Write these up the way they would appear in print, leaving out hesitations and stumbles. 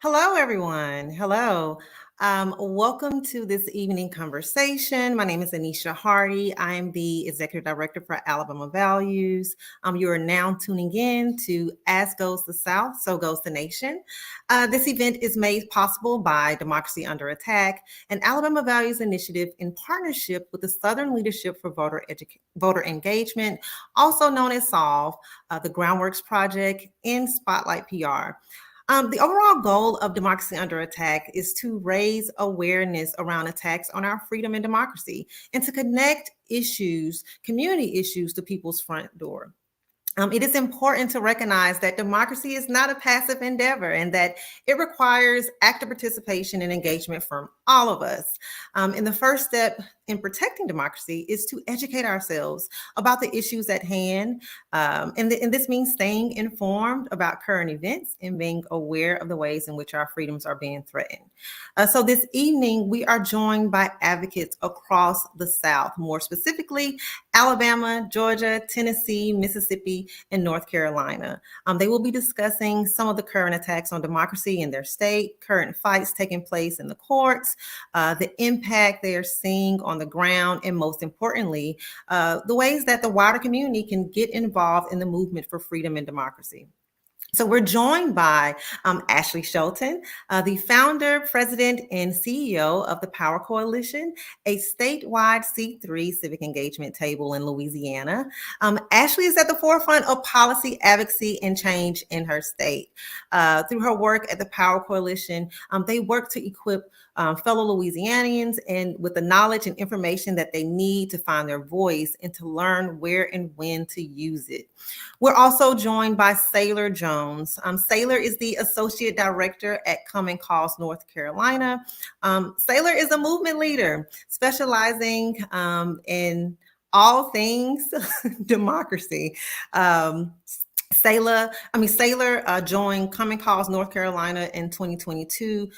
Hello, everyone. Hello. Welcome to this evening conversation. My name is Anisha Hardy. I am the Executive Director for Alabama Values. You are now tuning in to As Goes the South, So Goes the Nation. This event is made possible by Democracy Under Attack, an Alabama Values initiative in partnership with the Southern Leadership for Voter Engagement, also known as SOLVE, the Groundworks Project, and Spotlight PR. The overall goal of Democracy Under Attack is to raise awareness around attacks on our freedom and democracy and to connect community issues to people's front door. It is important to recognize that democracy is not a passive endeavor and that it requires active participation and engagement from all of us. And the first step in protecting democracy is to educate ourselves about the issues at hand. And this means staying informed about current events and being aware of the ways in which our freedoms are being threatened. So this evening, we are joined by advocates across the South, more specifically, Alabama, Georgia, Tennessee, Mississippi, and North Carolina. They will be discussing some of the current attacks on democracy in their state, current fights taking place in the courts, the impact they are seeing on the ground, and most importantly, the ways that the wider community can get involved in the movement for freedom and democracy. So we're joined by Ashley Shelton, the founder, president, and CEO of the Power Coalition, a statewide C3 civic engagement table in Louisiana. Ashley is at the forefront of policy advocacy and change in her state. Through her work at the Power Coalition, they work to equip fellow Louisianians and with the knowledge and information that they need to find their voice and to learn where and when to use it. We're also joined by Saylor Jones. Saylor is the Associate Director at Common Cause North Carolina. Saylor is a movement leader specializing in all things democracy. Saylor joined Common Cause North Carolina in 2022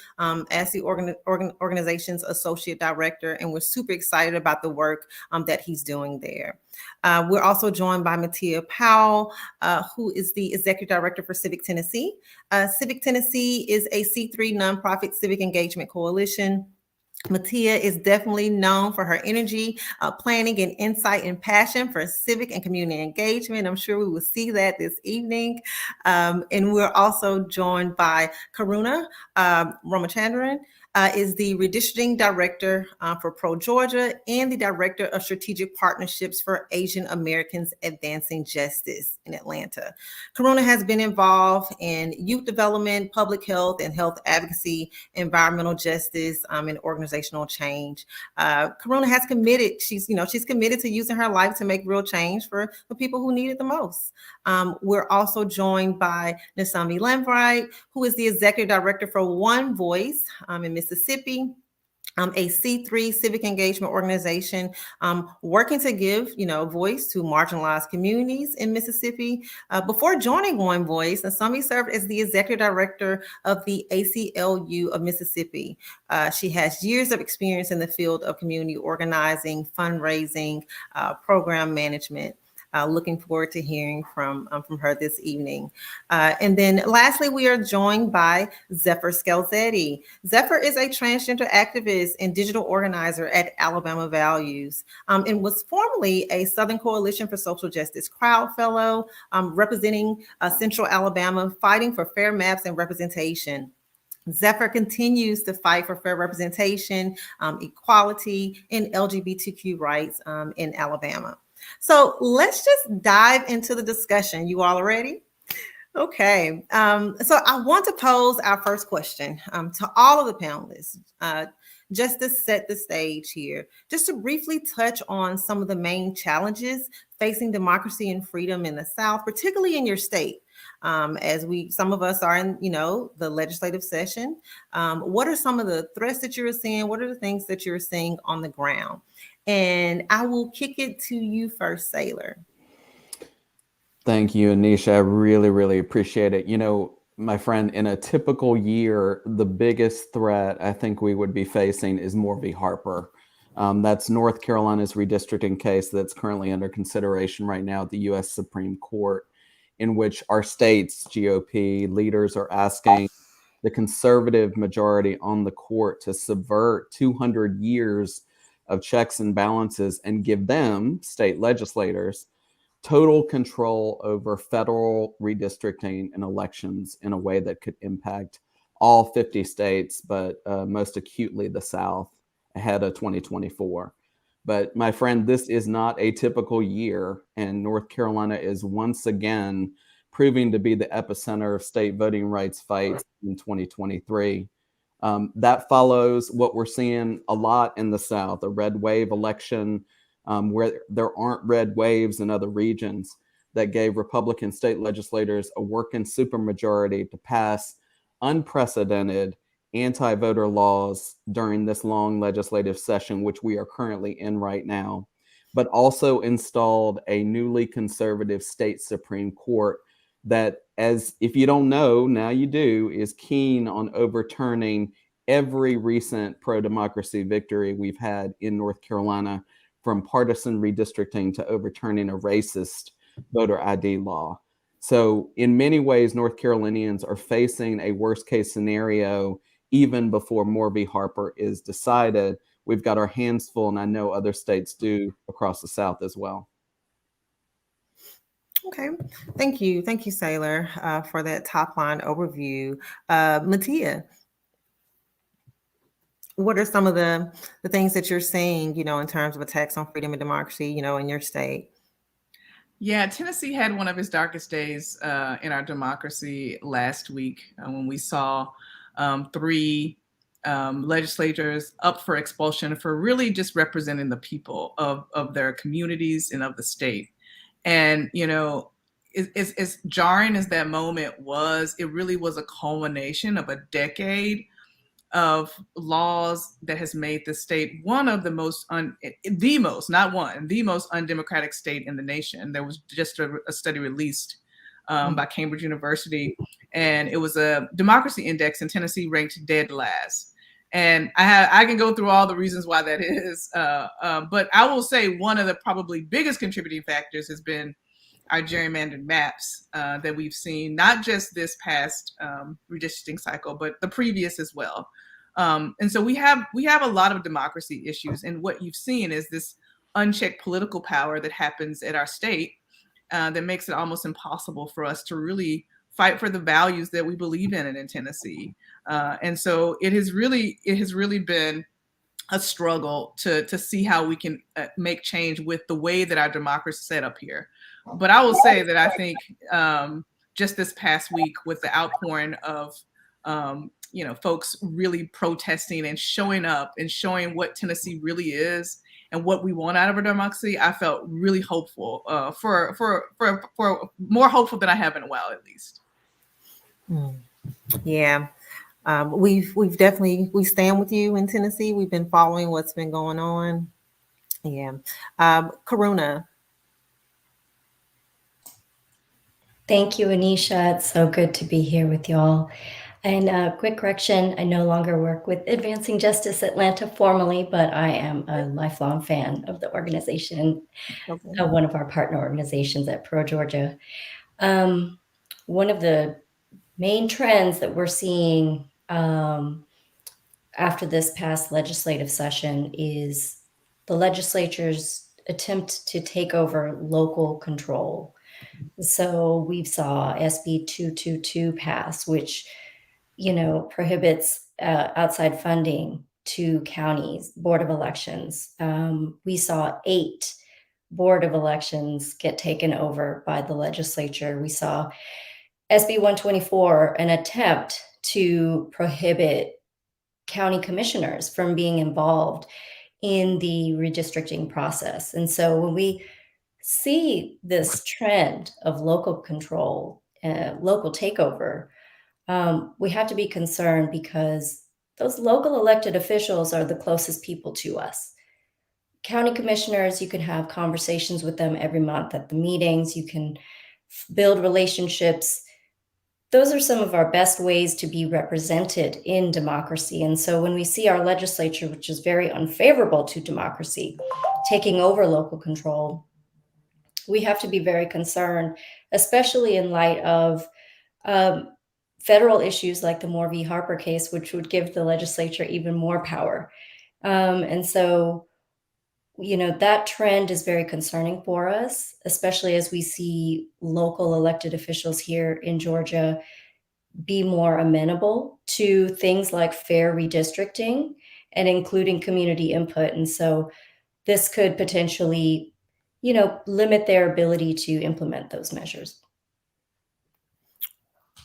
as the organization's associate director, and we're super excited about the work that he's doing there. We're also joined by Mattia Powell, who is the executive director for Civic Tennessee. Civic Tennessee is a C3 nonprofit civic engagement coalition. Mattia is definitely known for her energy, planning, and insight and passion for civic and community engagement. I'm sure we will see that this evening. And we're also joined by Karuna Ramachandran, is the redistricting director for Pro Georgia and the director of strategic partnerships for Asian Americans Advancing Justice in Atlanta. Karuna has been involved in youth development, public health, and health advocacy, environmental justice, and organizational change. Karuna has committed. She's committed to using her life to make real change for the people who need it the most. We're also joined by Nasami Lambright, who is the executive director for One Voice in Mississippi, a C3 civic engagement organization working to give, voice to marginalized communities in Mississippi. Before joining One Voice, Nasami served as the executive director of the ACLU of Mississippi. She has years of experience in the field of community organizing, fundraising, program management. Looking forward to hearing from her this evening. And then lastly, we are joined by Zephyr Scalzetti. Zephyr is a transgender activist and digital organizer at Alabama Values and was formerly a Southern Coalition for Social Justice Crowd Fellow, representing Central Alabama, fighting for fair maps and representation. Zephyr continues to fight for fair representation, equality, and LGBTQ rights in Alabama. So let's just dive into the discussion. You all ready? Okay. So I want to pose our first question to all of the panelists, just to set the stage here, just to briefly touch on some of the main challenges facing democracy and freedom in the South, particularly in your state. As some of us are in, the legislative session. What are some of the threats that you're seeing? What are the things that you're seeing on the ground? And I will kick it to you first, Sailor. Thank you, Anisha. I really, really appreciate it. My friend, in a typical year, the biggest threat I think we would be facing is Moore v. Harper. That's North Carolina's redistricting case that's currently under consideration right now at the U.S. Supreme Court, in which our state's GOP leaders are asking the conservative majority on the court to subvert 200 years of checks and balances and give them, state legislators, total control over federal redistricting and elections in a way that could impact all 50 states, but most acutely the South ahead of 2024. But my friend, this is not a typical year, and North Carolina is once again proving to be the epicenter of state voting rights fights in 2023. That follows what we're seeing a lot in the South, a red wave election where there aren't red waves in other regions, that gave Republican state legislators a working supermajority to pass unprecedented anti-voter laws during this long legislative session, which we are currently in right now, but also installed a newly conservative state Supreme Court that, as if you don't know, now you do, is keen on overturning every recent pro-democracy victory we've had in North Carolina, from partisan redistricting to overturning a racist voter ID law. So in many ways, North Carolinians are facing a worst case scenario even before Moore v. Harper is decided. We've got our hands full, and I know other states do across the South as well. Okay, thank you. Thank you, Sailor, for that top line overview. Mattia, what are some of the things that you're seeing, in terms of attacks on freedom and democracy, in your state? Yeah, Tennessee had one of its darkest days in our democracy last week when we saw three legislators up for expulsion for really just representing the people of their communities and of the state. And, as jarring as that moment was, it really was a culmination of a decade of laws that has made the state one of the most, the most undemocratic state in the nation. There was just a study released by Cambridge University, and it was a democracy index, and Tennessee ranked dead last. And I can go through all the reasons why that is, but I will say one of the probably biggest contributing factors has been our gerrymandered maps that we've seen, not just this past redistricting cycle, but the previous as well. And so we have a lot of democracy issues, and what you've seen is this unchecked political power that happens at our state that makes it almost impossible for us to really fight for the values that we believe in Tennessee. And so it has really been a struggle to see how we can make change with the way that our democracy is set up here. But I will say that I think just this past week, with the outpouring of folks really protesting and showing up and showing what Tennessee really is and what we want out of our democracy, I felt really hopeful, for more hopeful than I have in a while, at least. Yeah. We've definitely, we stand with you in Tennessee. We've been following what's been going on. Yeah. Karuna. Thank you, Anisha. It's so good to be here with y'all. And quick correction, I no longer work with Advancing Justice Atlanta formally, but I am a lifelong fan of the organization, one of our partner organizations at Pro Georgia. One of the main trends that we're seeing after this past legislative session is the legislature's attempt to take over local control. So we saw SB 222 pass, which prohibits outside funding to counties, board of elections. We saw 8 board of elections get taken over by the legislature. We saw SB 124, an attempt to prohibit county commissioners from being involved in the redistricting process. And so when we see this trend of local control, local takeover, we have to be concerned because those local elected officials are the closest people to us. County commissioners, you can have conversations with them every month at the meetings, you can build relationships. Those are some of our best ways to be represented in democracy. And so when we see our legislature, which is very unfavorable to democracy, taking over local control, we have to be very concerned, especially in light of um, federal issues like the Moore v. Harper case, which would give the legislature even more power. And so, that trend is very concerning for us, especially as we see local elected officials here in Georgia be more amenable to things like fair redistricting and including community input. And so this could potentially, limit their ability to implement those measures.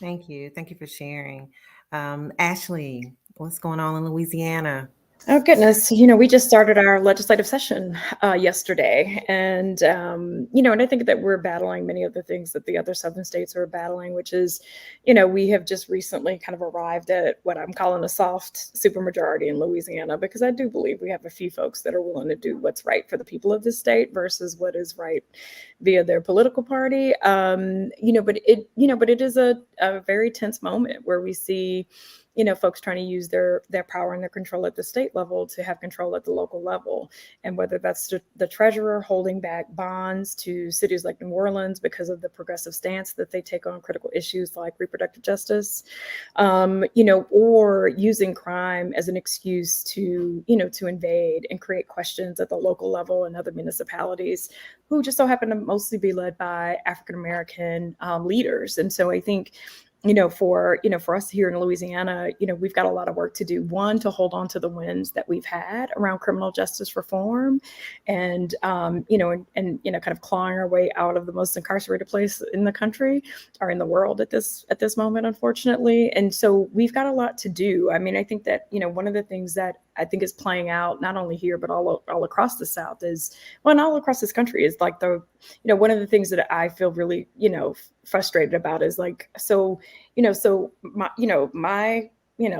Thank you. Thank you for sharing. Ashley, what's going on in Louisiana? Oh, goodness. We just started our legislative session yesterday. And, and I think that we're battling many of the things that the other southern states are battling, which is, we have just recently kind of arrived at what I'm calling a soft supermajority in Louisiana, because I do believe we have a few folks that are willing to do what's right for the people of this state versus what is right via their political party. But it is a very tense moment where we see folks trying to use their power and their control at the state level to have control at the local level. And whether that's the treasurer holding back bonds to cities like New Orleans because of the progressive stance that they take on critical issues like reproductive justice, or using crime as an excuse to invade and create questions at the local level and other municipalities who just so happen to mostly be led by African-American leaders. And so I think for us here in Louisiana, we've got a lot of work to do. One, to hold on to the wins that we've had around criminal justice reform, and kind of clawing our way out of the most incarcerated place in the country or in the world at this moment, unfortunately. And so we've got a lot to do. I mean, I think that one of the things that I think is playing out not only here but all across the South and all across this country is like one of the things that I feel really frustrated about is like my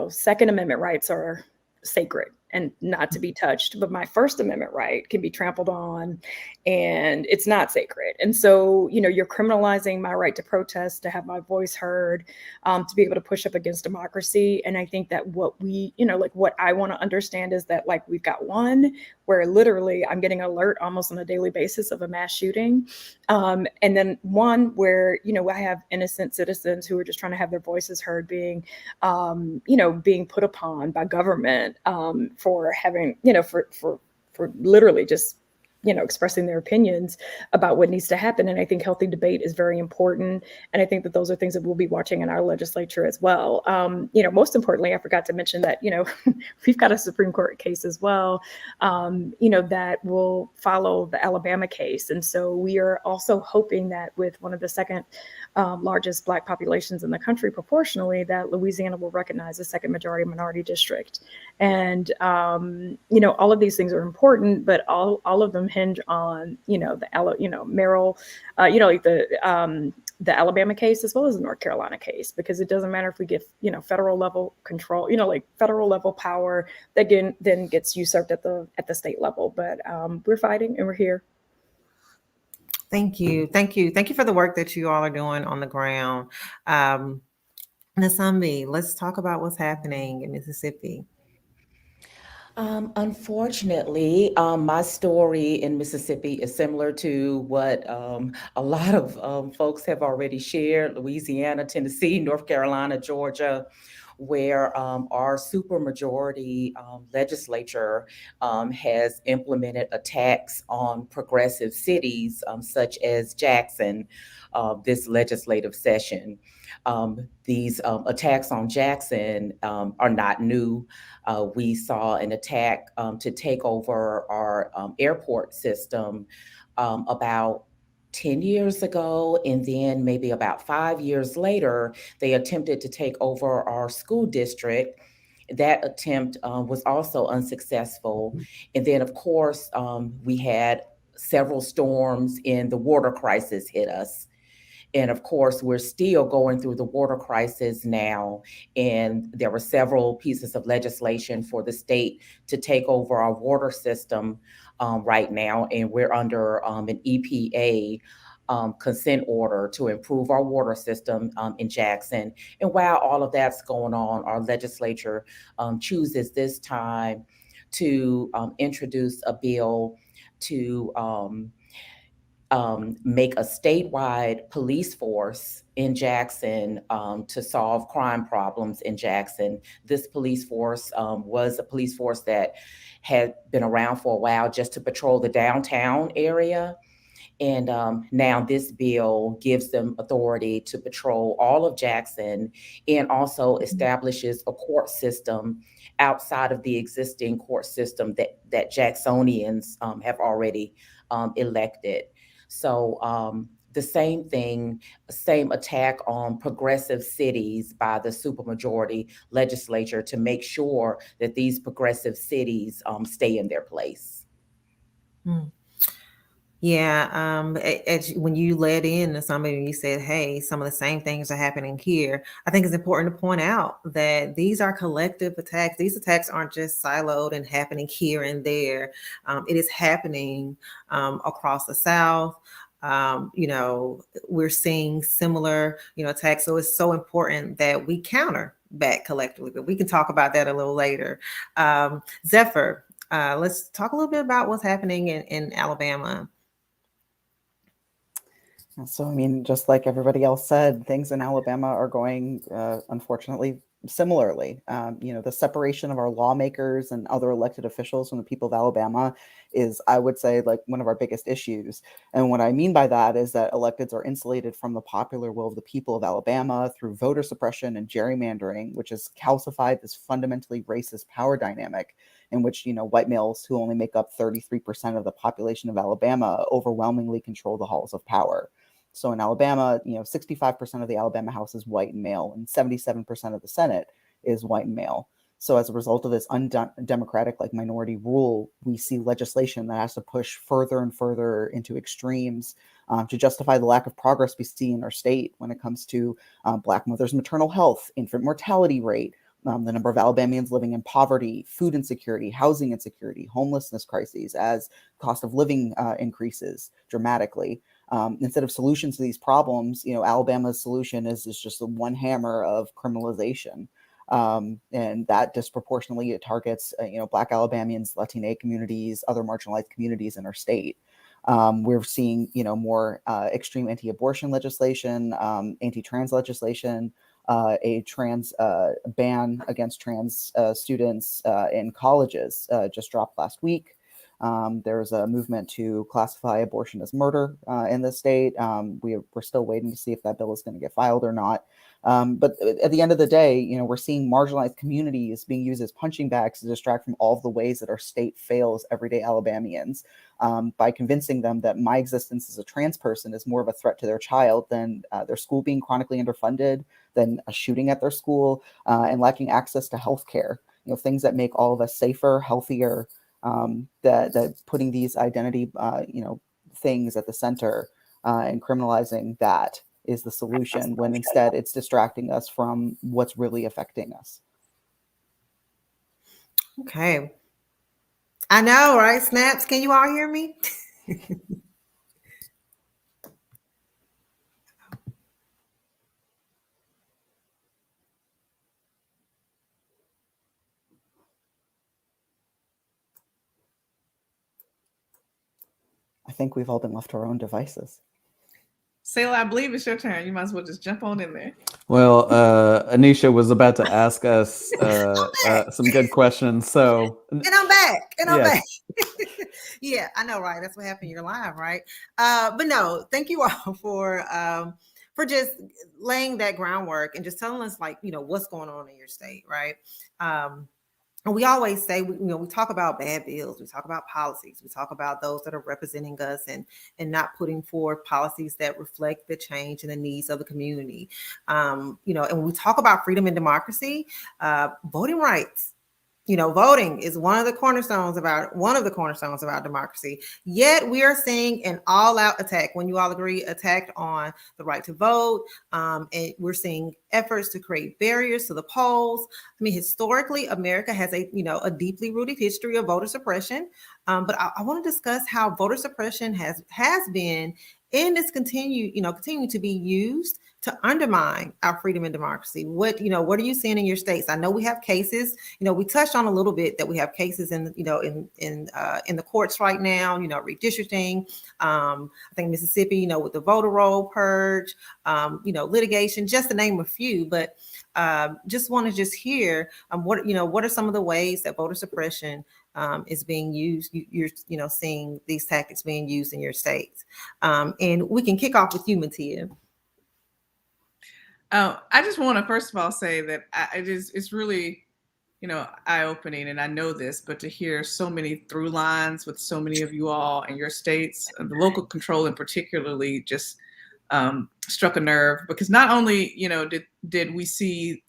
Second Amendment rights are sacred and not to be touched, but my First Amendment right can be trampled on and it's not sacred. And so, you're criminalizing my right to protest, to have my voice heard, to be able to push up against democracy. And I think that what what I want to understand is that like we've got one where literally I'm getting alert almost on a daily basis of a mass shooting. And then one where, I have innocent citizens who are just trying to have their voices heard being put upon by government for having, for literally just expressing their opinions about what needs to happen. And I think healthy debate is very important. And I think that those are things that we'll be watching in our legislature as well. Most importantly, I forgot to mention that, we've got a Supreme Court case as well, that will follow the Alabama case. And so we are also hoping that with one of the second largest Black populations in the country proportionally, that Louisiana will recognize a second majority minority district. And, all of these things are important, but all of them hinge on, Merrill, like the Alabama case as well as the North Carolina case, because it doesn't matter if we get, federal level control, like federal level power that then gets usurped at the state level. But we're fighting and we're here. Thank you. Thank you. Thank you for the work that you all are doing on the ground. Nasambi, let's talk about what's happening in Mississippi. Unfortunately, my story in Mississippi is similar to what a lot of folks have already shared: Louisiana, Tennessee, North Carolina, Georgia. where our supermajority legislature has implemented a tax on progressive cities such as Jackson this legislative session. These attacks on Jackson are not new. We saw an attack to take over our airport system about 10 years ago, and then maybe about 5 years later, they attempted to take over our school district. That attempt was also unsuccessful. And then, of course, we had several storms and the water crisis hit us. And of course, we're still going through the water crisis now. And there were several pieces of legislation for the state to take over our water system right now. And we're under an EPA consent order to improve our water system in Jackson. And while all of that's going on, our legislature chooses this time to introduce a bill to make a statewide police force in Jackson to solve crime problems in Jackson. This police force was a police force that had been around for a while just to patrol the downtown area. And now this bill gives them authority to patrol all of Jackson and also establishes a court system outside of the existing court system that Jacksonians have already elected. So the same thing, same attack on progressive cities by the supermajority legislature to make sure that these progressive cities stay in their place. Hmm. Yeah, when you led in to somebody and you said, hey, some of the same things are happening here, I think it's important to point out that these are collective attacks. These attacks aren't just siloed and happening here and there. It is happening across the South. We're seeing similar, attacks. So it's so important that we counter back collectively, but we can talk about that a little later. Zephyr, let's talk a little bit about what's happening in Alabama. So, I mean, just like everybody else said, things in Alabama are going, unfortunately, similarly. The separation of our lawmakers and other elected officials from the people of Alabama is, I would say, like one of our biggest issues. And what I mean by that is that electeds are insulated from the popular will of the people of Alabama through voter suppression and gerrymandering, which has calcified this fundamentally racist power dynamic in which, white males who only make up 33% of the population of Alabama overwhelmingly control the halls of power. So in Alabama, 65% of the Alabama House is white and male, and 77% of the Senate is white and male. So as a result of this undemocratic, minority rule, we see legislation that has to push further and further into extremes to justify the lack of progress we see in our state when it comes to Black mothers' maternal health, infant mortality rate, the number of Alabamians living in poverty, food insecurity, housing insecurity, homelessness crises, as cost of living increases dramatically. Instead of solutions to these problems, Alabama's solution is just the one hammer of criminalization. And that disproportionately targets, Black Alabamians, Latina communities, other marginalized communities in our state. We're seeing, more extreme anti-abortion legislation, anti-trans legislation, a trans ban against trans students in colleges just dropped last week. There's a movement to classify abortion as murder in the state. We're still waiting to see if that bill is going to get filed or not. But at the end of the day, we're seeing marginalized communities being used as punching bags to distract from all of the ways that our state fails everyday Alabamians by convincing them that my existence as a trans person is more of a threat to their child than their school being chronically underfunded, than a shooting at their school, and lacking access to health care. Things that make all of us safer, healthier, that putting these identity, things at the center and criminalizing that is the solution, when instead it's distracting us from what's really affecting us. Okay. I know, right? Snaps, can you all hear me? I think we've all been left to our own devices. Sayla, I believe it's your turn. You might as well just jump on in there. Well, Anisha was about to ask us some good questions. So, And I'm back. And I'm yes. back. Yeah, I know, right? That's what happened. You're live, right? But no, thank you all for just laying that groundwork and just telling us, like, what's going on in your state, right? And we always say, we talk about bad bills, we talk about policies, we talk about those that are representing us and not putting forth policies that reflect the change and the needs of the community. And when we talk about freedom and democracy, voting rights. Voting is one of the cornerstones about democracy. Yet we are seeing an all-out attack. When you all agree, attack on the right to vote, and we're seeing efforts to create barriers to the polls. I mean, historically, America has a deeply rooted history of voter suppression. But I want to discuss how voter suppression has been and is continuing to be used to undermine our freedom and democracy. What are you seeing in your states? I know we have cases. We touched on a little bit that we have cases in the courts right now. Redistricting. I think Mississippi. With the voter roll purge. Litigation, just to name a few. But just want to hear what are some of the ways that voter suppression is being used. You're seeing these tactics being used in your states, and we can kick off with you, Mattia. I just want to first of all say that it's really, eye-opening, and I know this, but to hear so many through lines with so many of you all in your states, the local control in particularly just struck a nerve, because not only, did we see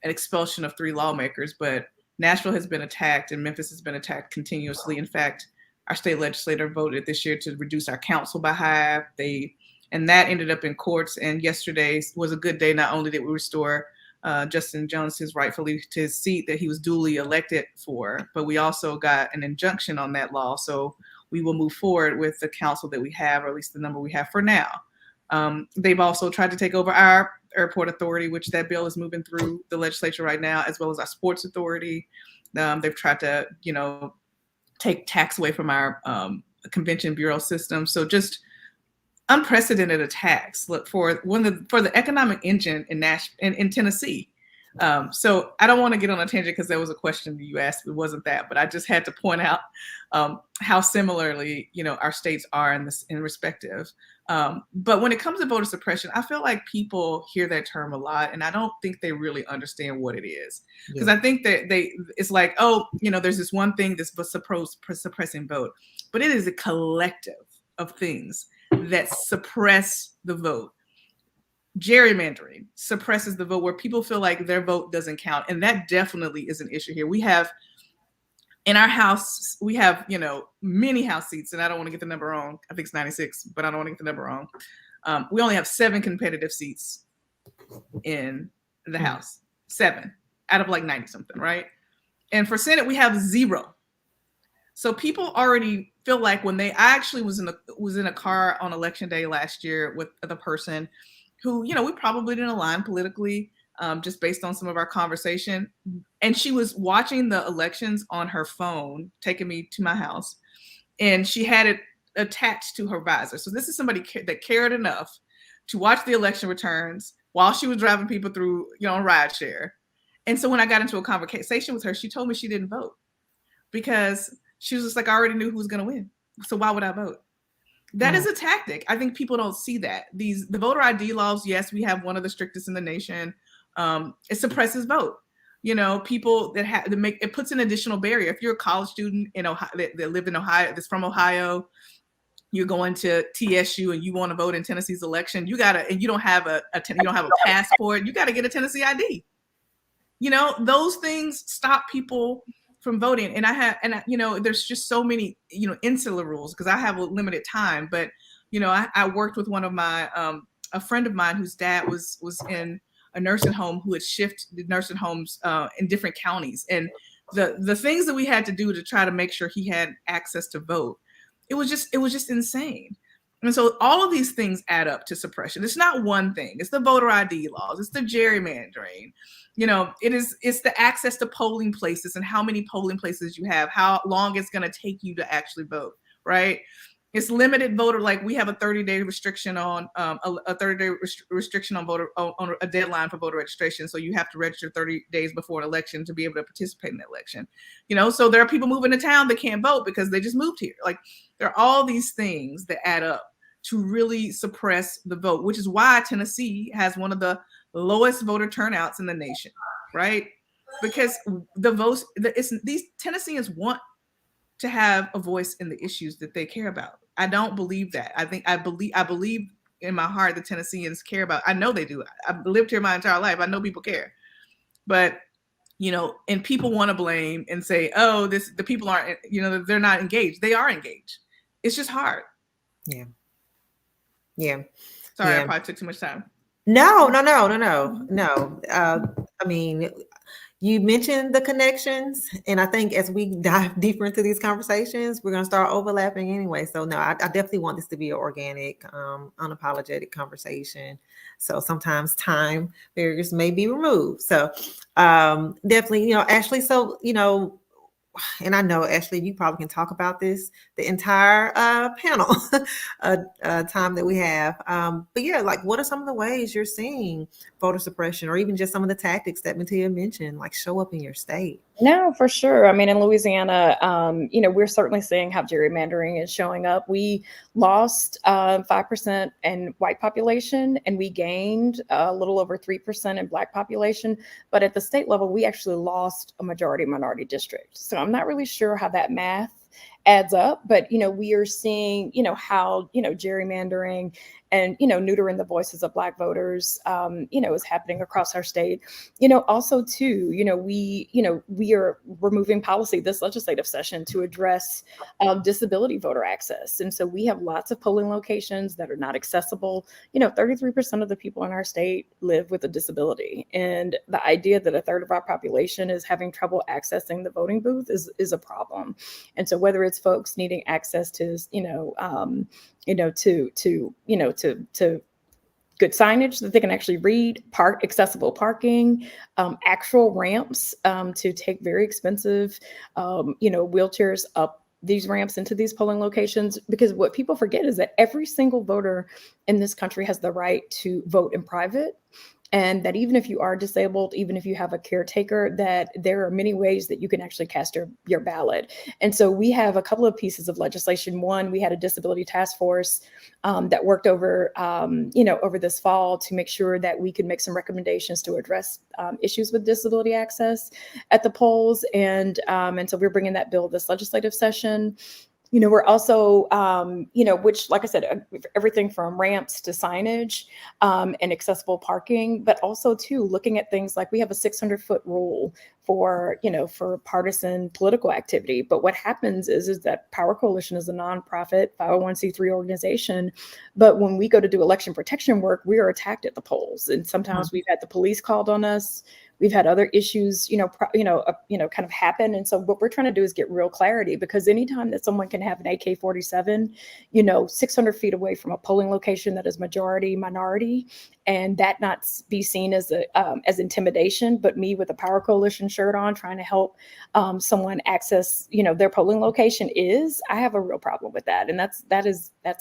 an expulsion of 3 lawmakers, but Nashville has been attacked and Memphis has been attacked continuously. In fact, our state legislator voted this year to reduce our council by half. And that ended up in courts. And yesterday was a good day. Not only did we restore Justin Jones rightfully to his seat that he was duly elected for, but we also got an injunction on that law. So we will move forward with the council that we have, or at least the number we have for now. They've also tried to take over our airport authority, which that bill is moving through the legislature right now, as well as our sports authority. They've tried to, take tax away from our convention bureau system. So just unprecedented attacks for the economic engine in Tennessee. So I don't want to get on a tangent because there was a question you asked. It wasn't that, but I just had to point out how similarly, our states are in respective. But when it comes to voter suppression, I feel like people hear that term a lot, and I don't think they really understand what it is. Because I think that it's like, there's this one thing that's suppressing vote, but it is a collective of things that suppress the vote. Gerrymandering suppresses the vote, where people feel like their vote doesn't count. And that definitely is an issue here. We have in our house, many house seats, and I don't want to get the number wrong. I think it's 96, but I don't want to get the number wrong. We only have 7 competitive seats in the House, 7 out of like 90 something, right? And for Senate, we have 0. So people already feel like I actually was in a car on election day last year with the person who, we probably didn't align politically, just based on some of our conversation. And she was watching the elections on her phone, taking me to my house, and she had it attached to her visor. So this is somebody that cared enough to watch the election returns while she was driving people through, rideshare. And so when I got into a conversation with her, she told me she didn't vote because she was just like, I already knew who was going to win. So why would I vote? That is a tactic. I think people don't see that. The voter ID laws, yes, we have one of the strictest in the nation. It suppresses vote. People that it puts an additional barrier. If you're a college student in Ohio that live in Ohio, that's from Ohio, you're going to TSU and you want to vote in Tennessee's election, you don't have a passport, you got to get a Tennessee ID. Those things stop people from voting. And there's just so many, insular rules because I have a limited time. But, I worked with one of my, a friend of mine whose dad was in a nursing home who had shifted nursing homes in different counties. And the things that we had to do to try to make sure he had access to vote, it was just insane. And so all of these things add up to suppression. It's not one thing. It's the voter ID laws. It's the gerrymandering. It's the access to polling places and how many polling places you have, how long it's going to take you to actually vote, right? It's limited voter, like we have a 30-day restriction on a 30-day restriction on voter on a deadline for voter registration. So you have to register 30 days before an election to be able to participate in the election. So there are people moving to town that can't vote because they just moved here. Like there are all these things that add up to really suppress the vote, which is why Tennessee has one of the lowest voter turnouts in the nation, right? Because the votes, these Tennesseans want to have a voice in the issues that they care about. I don't believe that. I believe in my heart that Tennesseans care about. I know they do. I've lived here my entire life. I know people care, but and people want to blame and say, oh, the people aren't, they're not engaged. They are engaged. It's just hard. Yeah. Sorry, Yeah. I probably took too much time. No. I mean, you mentioned the connections, and I think as we dive deeper into these conversations, we're going to start overlapping anyway. So no, I definitely want this to be an organic, unapologetic conversation. So sometimes time barriers may be removed. So definitely, Ashley, so, and I know, Ashley, you probably can talk about this the entire panel time that we have. But yeah, like what are some of the ways you're seeing voter suppression, or even just some of the tactics that Mattia mentioned, like show up in your state? No, for sure. I mean, in Louisiana, we're certainly seeing how gerrymandering is showing up. We lost 5% in white population, and we gained a little over 3% in Black population. But at the state level, we actually lost a majority minority district. So I'm not really sure how that math adds up, but we are seeing how gerrymandering and neutering the voices of Black voters is happening across our state. Also too, we are removing policy this legislative session to address disability voter access, and so we have lots of polling locations that are not accessible. 33% of the people in our state live with a disability, and the idea that a third of our population is having trouble accessing the voting booth is a problem. And so whether it's folks needing access to to good signage that they can actually read, accessible parking, actual ramps to take very expensive wheelchairs up these ramps into these polling locations, because what people forget is that every single voter in this country has the right to vote in private. And that even if you are disabled, even if you have a caretaker, that there are many ways that you can actually cast your ballot. And so we have a couple of pieces of legislation. One, we had a disability task force that worked over this fall to make sure that we could make some recommendations to address issues with disability access at the polls. And so we're bringing that bill this legislative session. We're also, which, like I said, everything from ramps to signage and accessible parking, but also too, looking at things like we have a 600-foot rule for partisan political activity. But what happens is that Power Coalition is a nonprofit 501c3 organization. But when we go to do election protection work, we are attacked at the polls. And sometimes we've had the police called on us. We've had other issues, kind of happen. And so what we're trying to do is get real clarity, because anytime that someone can have an AK-47, 600 feet away from a polling location that is majority minority, and that not be seen as intimidation, but me with a Power Coalition shirt on trying to help someone access, their polling location, I have a real problem with that. And that's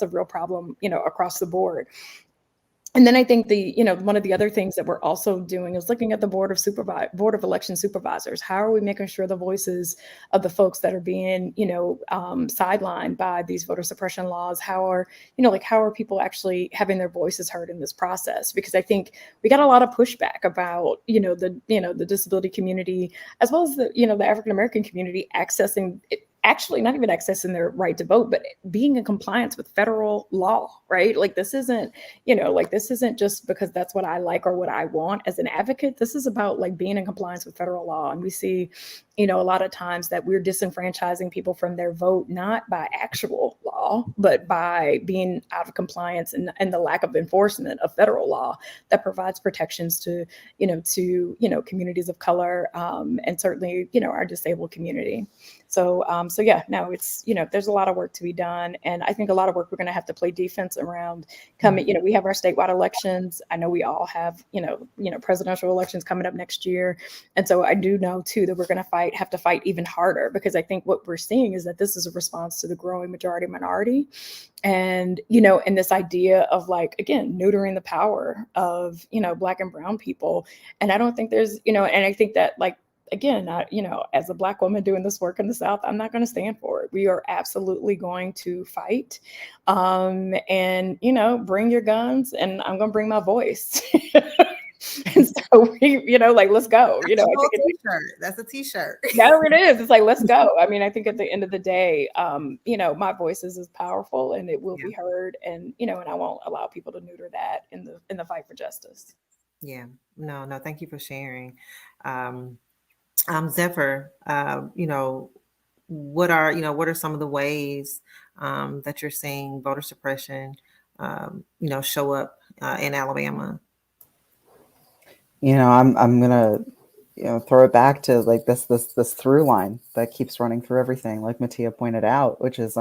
a real problem, across the board. And then I think one of the other things that we're also doing is looking at the Board of Election Supervisors. How are we making sure the voices of the folks that are being, sidelined by these voter suppression laws? How are people actually having their voices heard in this process? Because I think we got a lot of pushback about, the disability community, as well as the African American community accessing it. Actually not even accessing their right to vote, but being in compliance with federal law, right? Like this isn't just because that's what I like or what I want as an advocate. This is about like being in compliance with federal law. And we see, a lot of times that we're disenfranchising people from their vote, not by actual law, but by being out of compliance and the lack of enforcement of federal law that provides protections to communities of color and certainly, our disabled community. So, so yeah, no, it's, there's a lot of work to be done. And I think a lot of work we're going to have to play defense around coming, we have our statewide elections. I know we all have, presidential elections coming up next year. And so I do know too, that we're going to have to fight even harder, because I think what we're seeing is that this is a response to the growing majority minority. And, and this idea of, like, again, neutering the power of, Black and brown people. And I don't think there's, and I think that, like, again, as a Black woman doing this work in the South, I'm not going to stand for it. We are absolutely going to fight, and, bring your guns, and I'm going to bring my voice. And so like, let's go. That's a whole t-shirt. That's a t-shirt. No, it is. It's like, let's go. I mean, I think at the end of the day, my voice is as powerful, and it will be heard, and and I won't allow people to neuter that in the fight for justice. Yeah. No, thank you for sharing. Zephyr, what are some of the ways that you're seeing voter suppression, show up in Alabama? I'm gonna throw it back to like this through line that keeps running through everything, like Mattia pointed out, which is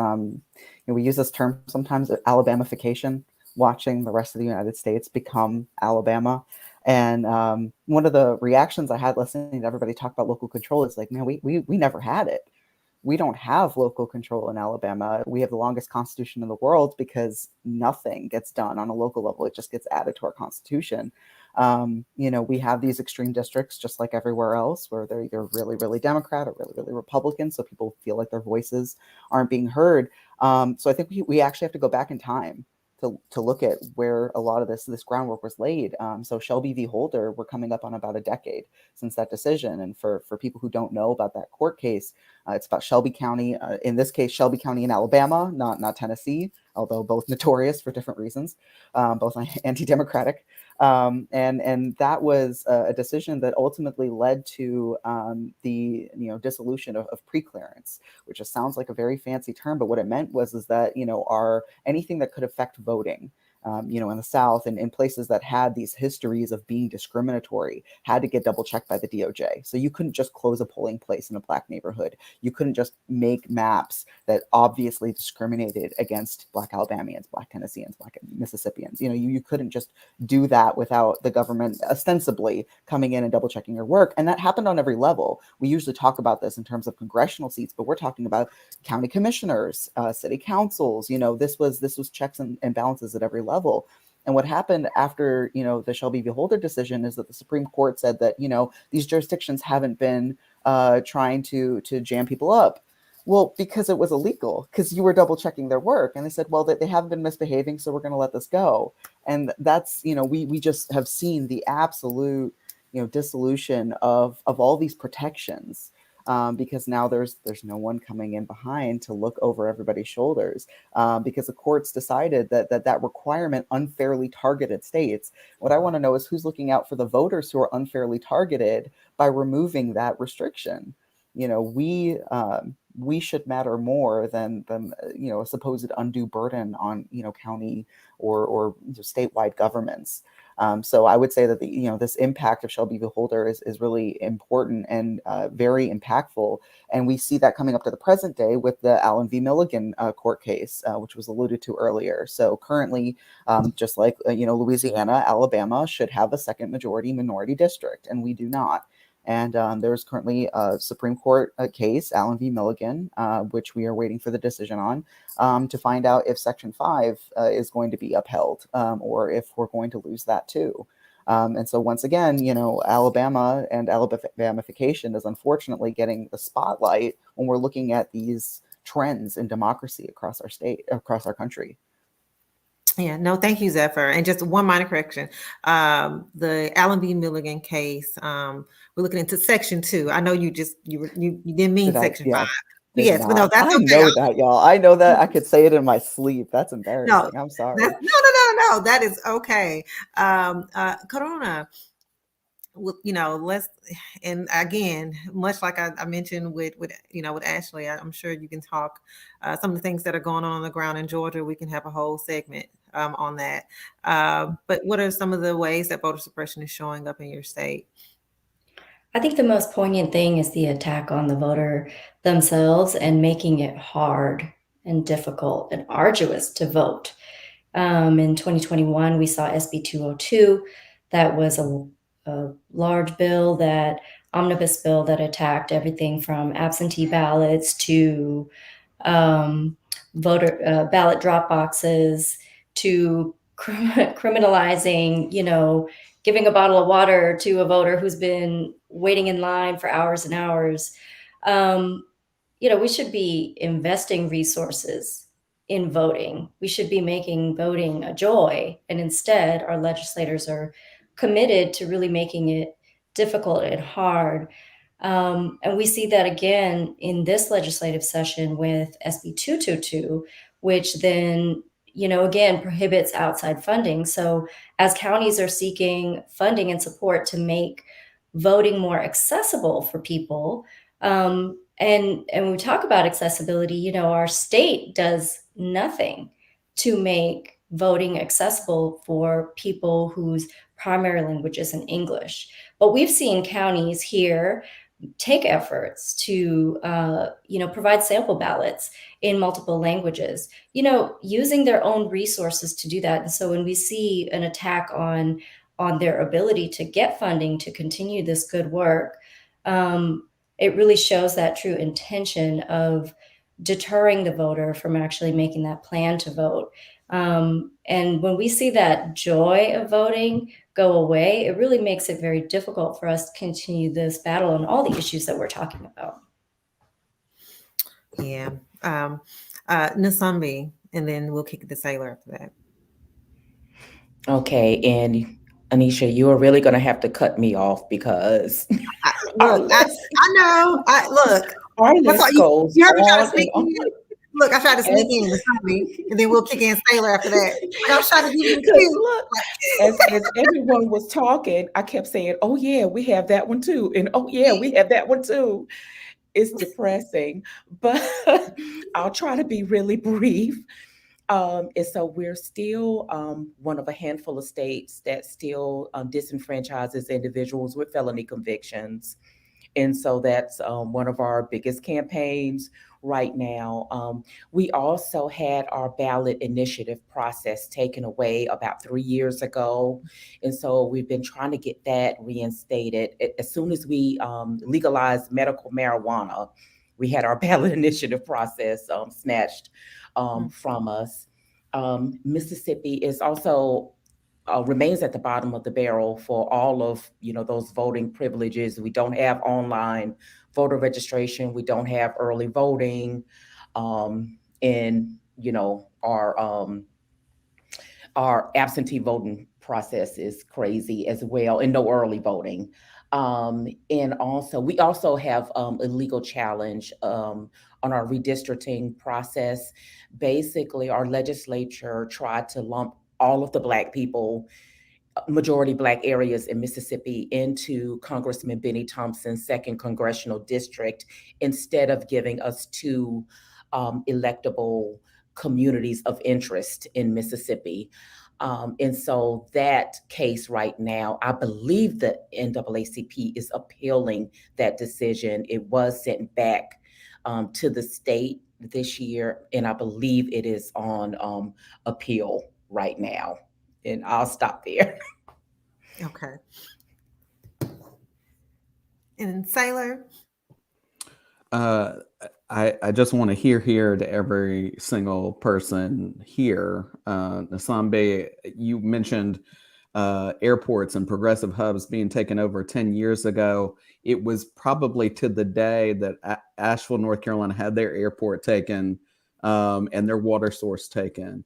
we use this term sometimes, Alabamification, watching the rest of the United States become Alabama. And one of the reactions I had listening to everybody talk about local control is like, man, we never had it. We don't have local control in Alabama. We have the longest constitution in the world because nothing gets done on a local level. It just gets added to our constitution. We have these extreme districts just like everywhere else, where they're either really, really Democrat or really, really Republican. So people feel like their voices aren't being heard. So I think we actually have to go back in time to look at where a lot of this groundwork was laid. So Shelby v. Holder, we're coming up on about a decade since that decision. And for people who don't know about that court case, it's about Shelby County, in this case, Shelby County in Alabama, not Tennessee, although both notorious for different reasons, both anti-democratic. And that was a decision that ultimately led to the dissolution of preclearance, which just sounds like a very fancy term, but what it meant was that anything that could affect voting, in the South and in places that had these histories of being discriminatory, had to get double checked by the DOJ. So you couldn't just close a polling place in a Black neighborhood. You couldn't just make maps that obviously discriminated against Black Alabamians, Black Tennesseans, Black Mississippians. You couldn't just do that without the government ostensibly coming in and double checking your work. And that happened on every level. We usually talk about this in terms of congressional seats, but we're talking about county commissioners, city councils. This was checks and balances at every level. And what happened after, the Shelby v. Holder decision is that the Supreme Court said that, these jurisdictions haven't been trying to jam people up. Well, because it was illegal, because you were double checking their work. And they said, well, they haven't been misbehaving, so we're going to let this go. And that's, we just have seen the absolute, dissolution of all these protections. Because now there's no one coming in behind to look over everybody's shoulders, because the courts decided that requirement unfairly targeted states. What I want to know is who's looking out for the voters who are unfairly targeted by removing that restriction. We should matter more than a supposed undue burden on county or statewide governments. So I would say that this impact of Shelby v. Holder is really important and very impactful, and we see that coming up to the present day with the Allen v. Milligan court case, which was alluded to earlier. So currently, just like Louisiana, Alabama should have a second majority minority district, and we do not. And there's currently a Supreme Court case, Allen v. Milligan, which we are waiting for the decision on, to find out if Section 5 is going to be upheld, or if we're going to lose that too. And so once again, Alabama and Alabamification is unfortunately getting the spotlight when we're looking at these trends in democracy across our state, across our country. Yeah, no, thank you, Zephyr. And just one minor correction. The Allen v. Milligan case, we're looking into Section 2. I know you didn't mean Section 5. Yes, but no, that's okay. I know that, y'all. I know that. I could say it in my sleep. That's embarrassing. I'm sorry. No. That is okay. Corona. Let's, and again, much like I mentioned with Ashley, I'm sure you can talk some of the things that are going on the ground in Georgia. We can have a whole segment on that. But what are some of the ways that voter suppression is showing up in your state? I think the most poignant thing is the attack on the voter themselves and making it hard and difficult and arduous to vote. In 2021, we saw SB 202. That was a large bill, that omnibus bill that attacked everything from absentee ballots to voter ballot drop boxes to criminalizing, giving a bottle of water to a voter who's been waiting in line for hours and hours. Um, we should be investing resources in voting. We should be making voting a joy. And instead, our legislators are committed to really making it difficult and hard. And we see that again in this legislative session with SB 222, which then, again, prohibits outside funding. So as counties are seeking funding and support to make voting more accessible for people, and when we talk about accessibility, our state does nothing to make voting accessible for people whose primary language isn't English. But we've seen counties here take efforts to, provide sample ballots in multiple languages, using their own resources to do that. And so when we see an attack on their ability to get funding to continue this good work, it really shows that true intention of deterring the voter from actually making that plan to vote. And when we see that joy of voting go away, it really makes it very difficult for us to continue this battle on all the issues that we're talking about. Yeah. Nasambi, and then we'll kick it to Sailor after that. Okay, and Anisha, you are really going to have to cut me off because I know. Look. our That's why list goes you heard me try to on sneak and in. on. Look, I tried to sneak in Nasambi, and then we'll kick in Sailor after that. I was trying to give you the 'Cause cue. look, as everyone was talking, I kept saying, "Oh yeah, we have that one too," and "Oh yeah, we have that one too." It's depressing, but I'll try to be really brief. And so we're still one of a handful of states that still disenfranchises individuals with felony convictions. And so that's one of our biggest campaigns right now. We also had our ballot initiative process taken away about 3 years ago. And so we've been trying to get that reinstated. As soon as we legalized medical marijuana, we had our ballot initiative process snatched from us. Mississippi is also remains at the bottom of the barrel for all of those voting privileges. We don't have online voter registration. We don't have early voting, and our absentee voting process is crazy as well, and no early voting. And also, we also have a legal challenge on our redistricting process. Basically, our legislature tried to lump all of the Black people, majority Black areas in Mississippi, into Congressman Benny Thompson's second congressional district instead of giving us two electable communities of interest in Mississippi. And so that case right now, I believe the NAACP is appealing that decision. It was sent back to the state this year, and I believe it is on appeal right now. And I'll stop there. Okay. And Sailor. I just want to hear to every single person here. Nasambe, you mentioned airports and progressive hubs being taken over 10 years ago. It was probably to the day that Asheville, North Carolina had their airport taken and their water source taken.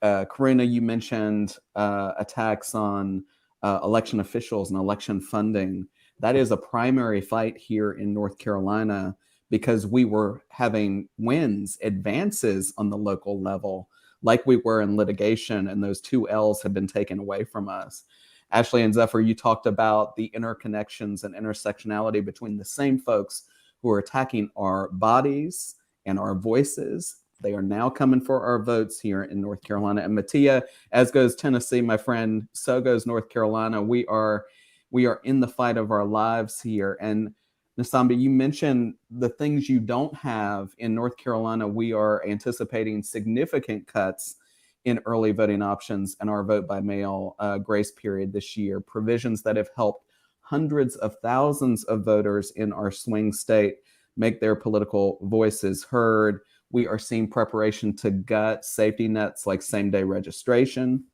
Karina, you mentioned attacks on election officials and election funding. That is a primary fight here in North Carolina because we were having wins, advances on the local level, like we were in litigation, and those two L's have been taken away from us. Ashley and Zephyr, you talked about the interconnections and intersectionality between the same folks who are attacking our bodies and our voices. They are now coming for our votes here in North Carolina. And Mattia, as goes Tennessee, my friend, so goes North Carolina. We are We are in the fight of our lives here. And Nasamba, you mentioned the things you don't have in North Carolina. We are anticipating significant cuts in early voting options and our vote by mail grace period this year, provisions that have helped hundreds of thousands of voters in our swing state make their political voices heard. We are seeing preparation to gut safety nets like same-day registration,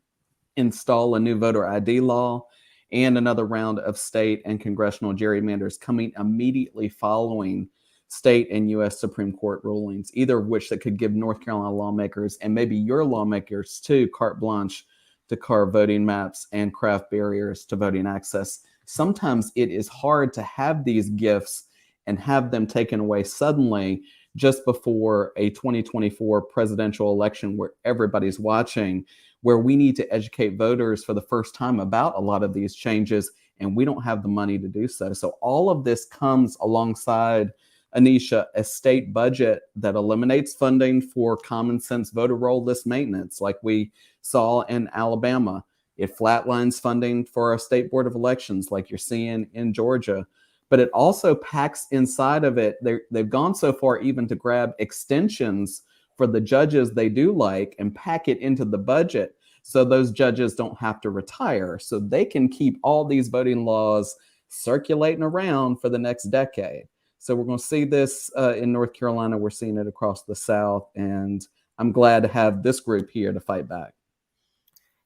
install a new voter ID law, and another round of state and congressional gerrymanders coming immediately following state and U.S. Supreme Court rulings, either of which that could give North Carolina lawmakers and maybe your lawmakers too carte blanche to carve voting maps and craft barriers to voting access. Sometimes it is hard to have these gifts and have them taken away suddenly just before a 2024 presidential election where everybody's watching, where we need to educate voters for the first time about a lot of these changes, and we don't have the money to do so. So all of this comes alongside, Anisha, a state budget that eliminates funding for common sense voter roll list maintenance, like we saw in Alabama. It flatlines funding for our state board of elections, like you're seeing in Georgia. But it also packs inside of it, they've gone so far even to grab extensions for the judges they do like and pack it into the budget so those judges don't have to retire, so they can keep all these voting laws circulating around for the next decade. So we're going to see this in North Carolina. We're seeing it across the South, and I'm glad to have this group here to fight back.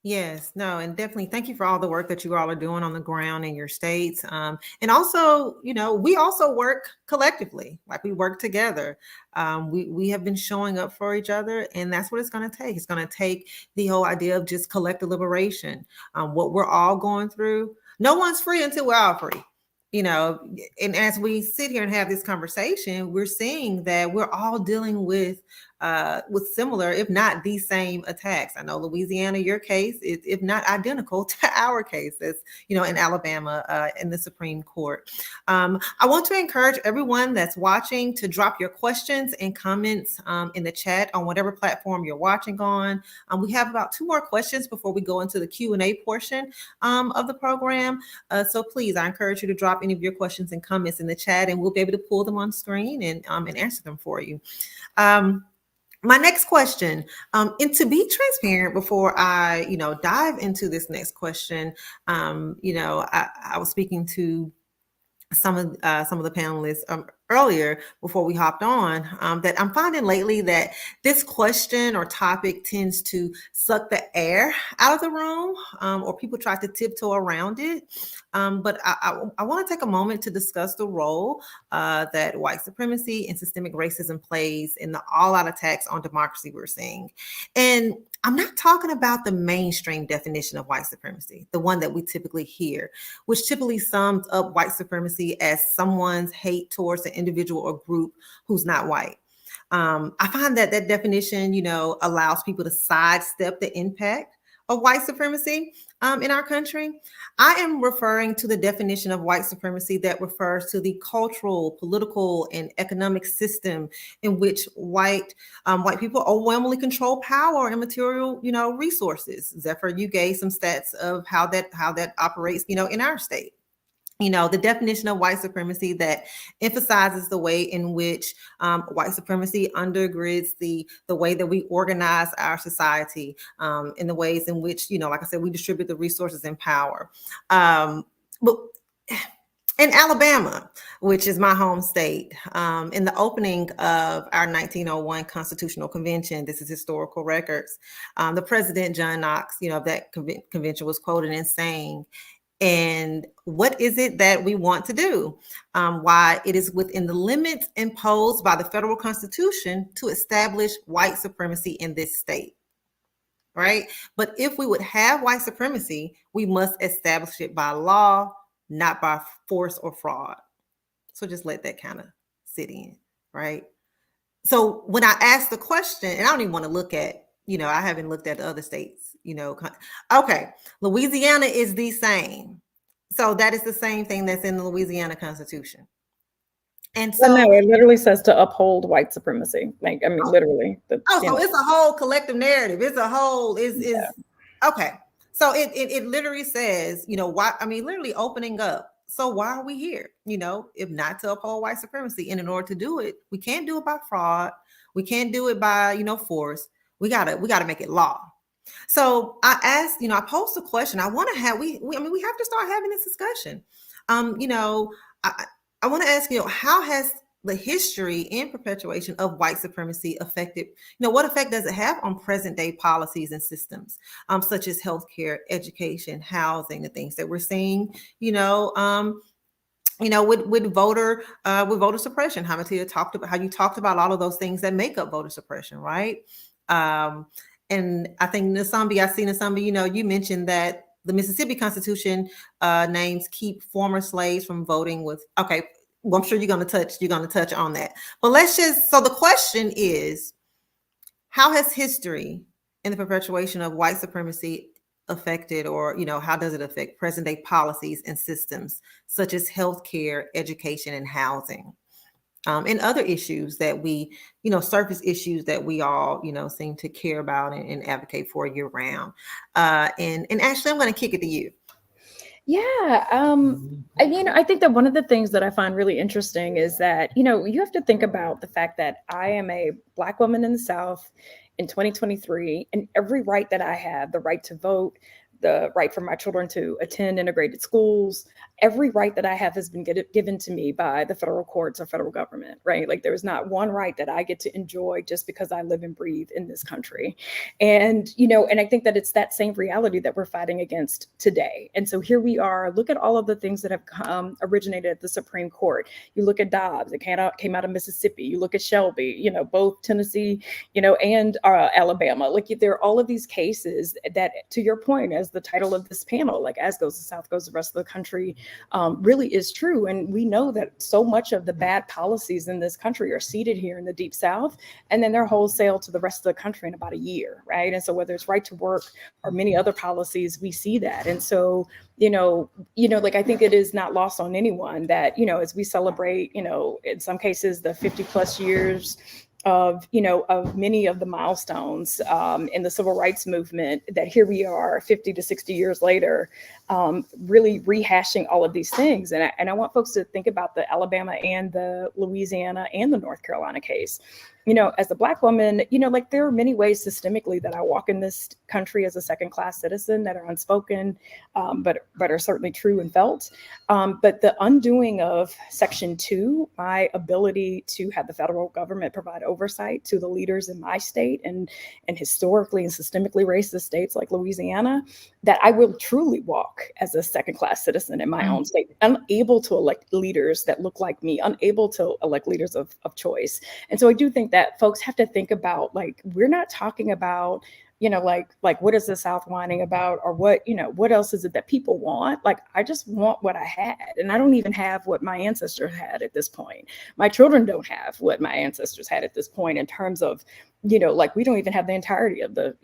Yes, no, and definitely thank you for all the work that you all are doing on the ground in your states. And also, we also work collectively, like we work together. We have been showing up for each other, and that's what it's going to take. It's going to take the whole idea of just collective liberation. What we're all going through, no one's free until we're all free. And as we sit here and have this conversation, we're seeing that we're all dealing with similar, if not the same attacks. I know Louisiana, your case is, if not identical to our cases, in Alabama, in the Supreme Court. I want to encourage everyone that's watching to drop your questions and comments in the chat on whatever platform you're watching on. We have about 2 more questions before we go into the Q&A portion of the program. So please, I encourage you to drop any of your questions and comments in the chat, and we'll be able to pull them on screen and answer them for you. My next question, and to be transparent before I, dive into this next question, I was speaking to some of the panelists earlier before we hopped on, that I'm finding lately that this question or topic tends to suck the air out of the room, or people try to tiptoe around it. But I want to take a moment to discuss the role that white supremacy and systemic racism plays in the all-out attacks on democracy we're seeing. And I'm not talking about the mainstream definition of white supremacy, the one that we typically hear, which typically sums up white supremacy as someone's hate towards an individual or group who's not white. I find that definition, allows people to sidestep the impact of white supremacy in our country. I am referring to the definition of white supremacy that refers to the cultural, political, and economic system in which white people overwhelmingly control power and material, resources. Zephyr, you gave some stats of how that operates, in our state. The definition of white supremacy that emphasizes the way in which white supremacy undergirds the way that we organize our society, in the ways in which, like I said, we distribute the resources and power. But in Alabama, which is my home state, in the opening of our 1901 Constitutional Convention, this is historical records, the President, John Knox, of that convention was quoted in saying, "And what is it that we want to do? Why it is within the limits imposed by the federal Constitution to establish white supremacy in this state." Right? But if we would have white supremacy, we must establish it by law, not by force or fraud. So just let that kind of sit in, right? So when I ask the question, and I don't even want to look at, I haven't looked at the other states, okay, Louisiana is the same. So that is the same thing that's in the Louisiana Constitution. And so no, it literally says to uphold white supremacy. Literally. So it's a whole collective narrative. It's a whole, okay. So it literally says, why, I mean, literally opening up. So why are we here? If not to uphold white supremacy. And in order to do it, we can't do it by fraud. We can't do it by, force. We gotta make it law. So I asked, I posed a question. I want to have I mean, we have to start having this discussion. I, I want to ask, how has the history and perpetuation of white supremacy affected, what effect does it have on present day policies and systems, such as healthcare, education, housing, the things that we're seeing, with voter suppression, how Matia talked about, how you talked about all of those things that make up voter suppression, right? And I think I see Nasambi, you mentioned that the Mississippi Constitution names keep former slaves from voting with. Okay, well, I'm sure you're going to touch on that. But so the question is, how has history and the perpetuation of white supremacy affected, or how does it affect present day policies and systems such as healthcare, education, and housing, and other issues that we, surface issues that we all, seem to care about and advocate for year round. And Ashley, I'm going to kick it to you. Yeah. I think that one of the things that I find really interesting is that, you have to think about the fact that I am a Black woman in the South in 2023, and every right that I have, the right to vote, the right for my children to attend integrated schools, every right that I have has been given to me by the federal courts or federal government, right? Like there is not one right that I get to enjoy just because I live and breathe in this country. And, and I think that it's that same reality that we're fighting against today. And so here we are, look at all of the things that have originated at the Supreme Court. You look at Dobbs, it came out of Mississippi. You look at Shelby, both Tennessee, and Alabama. Like there are all of these cases that, to your point, as the title of this panel, like as goes the South, goes the rest of the country, really is true. And we know that so much of the bad policies in this country are seated here in the Deep South, and then they're wholesale to the rest of the country in about a year, right? And so whether it's right to work or many other policies, we see that. And so, like I think it is not lost on anyone that, as we celebrate, in some cases, the 50 plus years of many of the milestones in the civil rights movement, that here we are 50 to 60 years later, really rehashing all of these things. And I want folks to think about the Alabama and the Louisiana and the North Carolina case. As a Black woman, like there are many ways systemically that I walk in this country as a second class citizen that are unspoken, but are certainly true and felt. But the undoing of Section 2, my ability to have the federal government provide oversight to the leaders in my state and historically and systemically racist states like Louisiana, that I will truly walk as a second class citizen in my own state, unable to elect leaders that look like me, unable to elect leaders of choice. And so I do think that folks have to think about, like, we're not talking about, like what is the South whining about, or what else is it that people want? Like, I just want what I had, and I don't even have what my ancestors had at this point. My children don't have what my ancestors had at this point in terms of, like we don't even have the entirety of the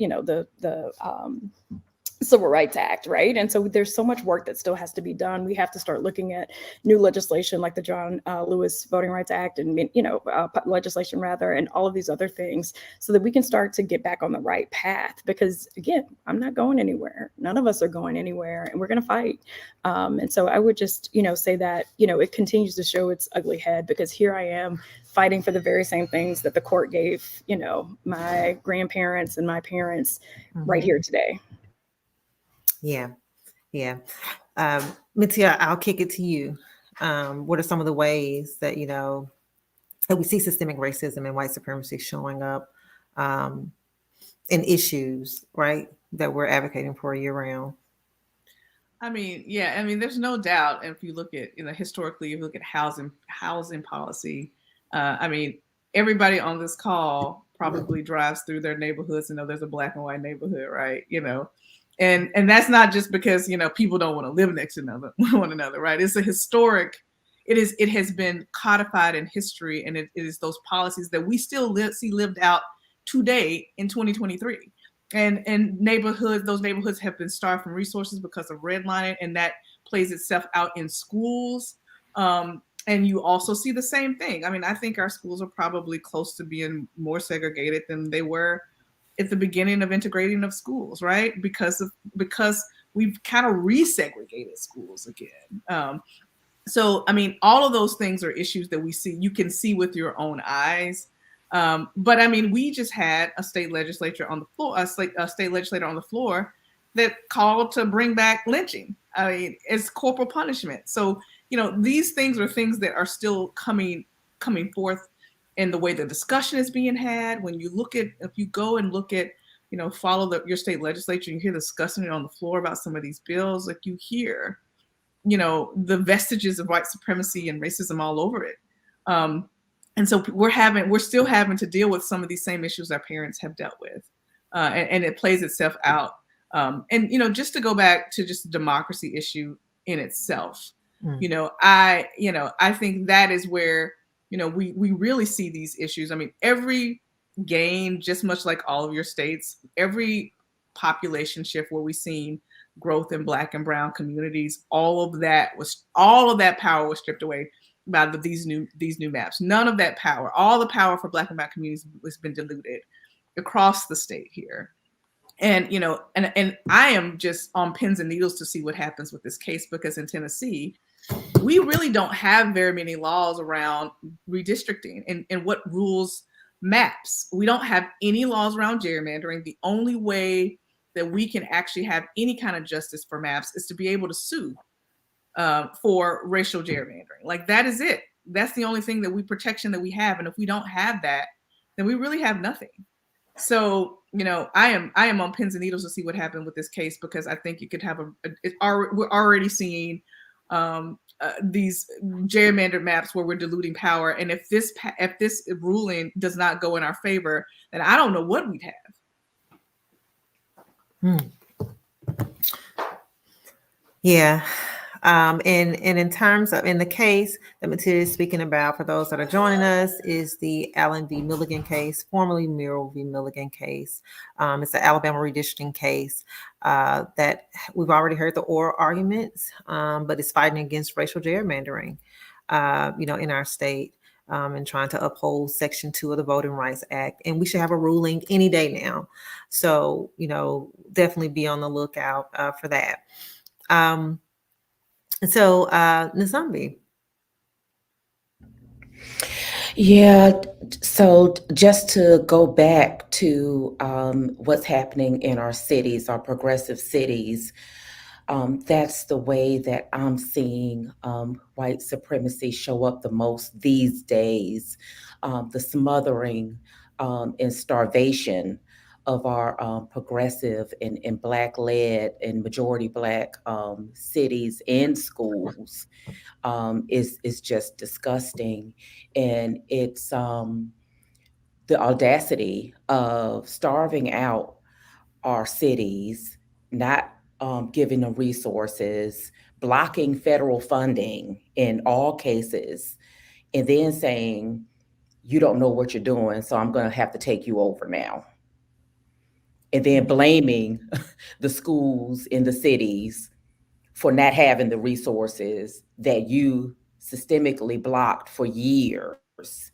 Civil Rights Act, right? And so there's so much work that still has to be done. We have to start looking at new legislation like the John Lewis Voting Rights Act and, legislation rather, and all of these other things so that we can start to get back on the right path. Because again, I'm not going anywhere. None of us are going anywhere, and we're going to fight. And so I would just, say that, it continues to show its ugly head, because here I am fighting for the very same things that the court gave, my grandparents and my parents right here today. Yeah. Matia, I'll kick it to you. What are some of the ways that, that we see systemic racism and white supremacy showing up in issues, right, that we're advocating for year round? I mean, there's no doubt. And if you look at, historically, if you look at housing policy, everybody on this call probably drives through their neighborhoods and know there's a Black and white neighborhood, right? And that's not just because, people don't want to live next to one another, right? It's a historic, it has been codified in history, and it is those policies that we still see lived out today in 2023. And those neighborhoods have been starved from resources because of redlining, and that plays itself out in schools. And you also see the same thing. I mean, I think our schools are probably close to being more segregated than they were at the beginning of integrating of schools, right? Because we've kind of resegregated schools again. So, I mean, all of those things are issues that you can see with your own eyes. But I mean, we just had a state legislature on the floor, a state legislator on the floor that called to bring back lynching. I mean, it's corporal punishment. So, these things are things that are still coming forth in the way the discussion is being had. If you go and look at, follow your state legislature, you hear discussing on the floor about some of these bills, like you hear, the vestiges of white supremacy and racism all over it. And so we're still having to deal with some of these same issues our parents have dealt with. And it plays itself out. And, just to go back to just the democracy issue in itself, I think that is where, we really see these issues. I mean, every gain, just much like all of your states, every population shift where we've seen growth in Black and brown communities, all of that power was stripped away by these new maps. None of that power, all the power for Black and brown communities has been diluted across the state here. And and I am just on pins and needles to see what happens with this case, because in Tennessee, we really don't have very many laws around redistricting and what rules maps. We don't have any laws around gerrymandering. The only way that we can actually have any kind of justice for maps is to be able to sue for racial gerrymandering. Like, that is it. That's the only protection that we have. And if we don't have that, then we really have nothing. So, I am on pins and needles to see what happened with this case, because I think you could have we're already seeing these gerrymandered maps where we're diluting power. And if this ruling does not go in our favor, then I don't know what we'd have. Yeah. And in terms of, in the case that Matilda is speaking about, for those that are joining us, is the Allen v. Milligan case, formerly Murrell v. Milligan case. It's the Alabama redistricting case that we've already heard the oral arguments, but it's fighting against racial gerrymandering, in our state, and trying to uphold Section 2 of the Voting Rights Act. And we should have a ruling any day now. So, definitely be on the lookout for that. So, Nzambi. Yeah, so just to go back to what's happening in our cities, our progressive cities, that's the way that I'm seeing white supremacy show up the most these days. The smothering and starvation of our progressive and Black-led and majority Black cities and schools is just disgusting. And it's the audacity of starving out our cities, not giving them resources, blocking federal funding in all cases, and then saying, you don't know what you're doing, so I'm going to have to take you over now. And then blaming the schools in the cities for not having the resources that you systemically blocked for years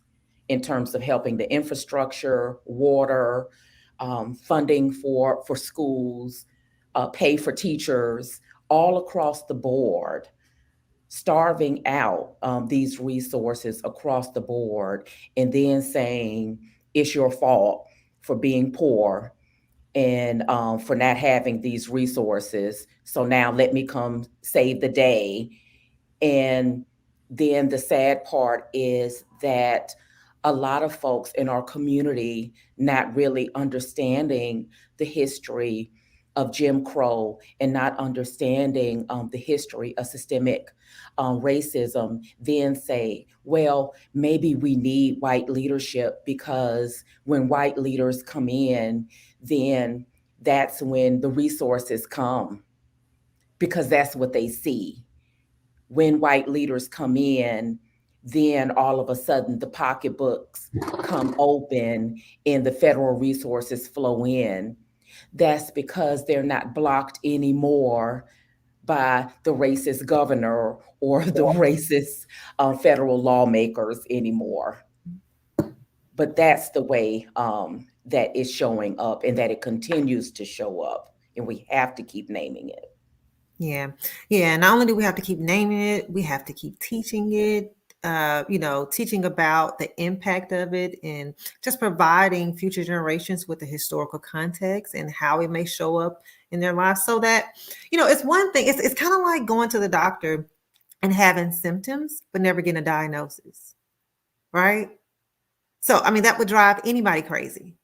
in terms of helping the infrastructure, water, funding for schools, pay for teachers, all across the board, starving out these resources across the board, and then saying it's your fault for being poor and for not having these resources. So now let me come save the day. And then the sad part is that a lot of folks in our community not really understanding the history of Jim Crow and not understanding the history of systemic racism, then say, well, maybe we need white leadership, because when white leaders come in, then that's when the resources come, because that's what they see. When white leaders come in, then all of a sudden the pocketbooks come open and the federal resources flow in. That's because they're not blocked anymore by the racist governor or the racist federal lawmakers anymore. But that's the way that is showing up and that it continues to show up. And we have to keep naming it. Yeah. Yeah. Not only do we have to keep naming it, we have to keep teaching it, teaching about the impact of it and just providing future generations with the historical context and how it may show up in their lives so that, it's one thing, it's kind of like going to the doctor and having symptoms, but never getting a diagnosis, right? So, I mean, that would drive anybody crazy.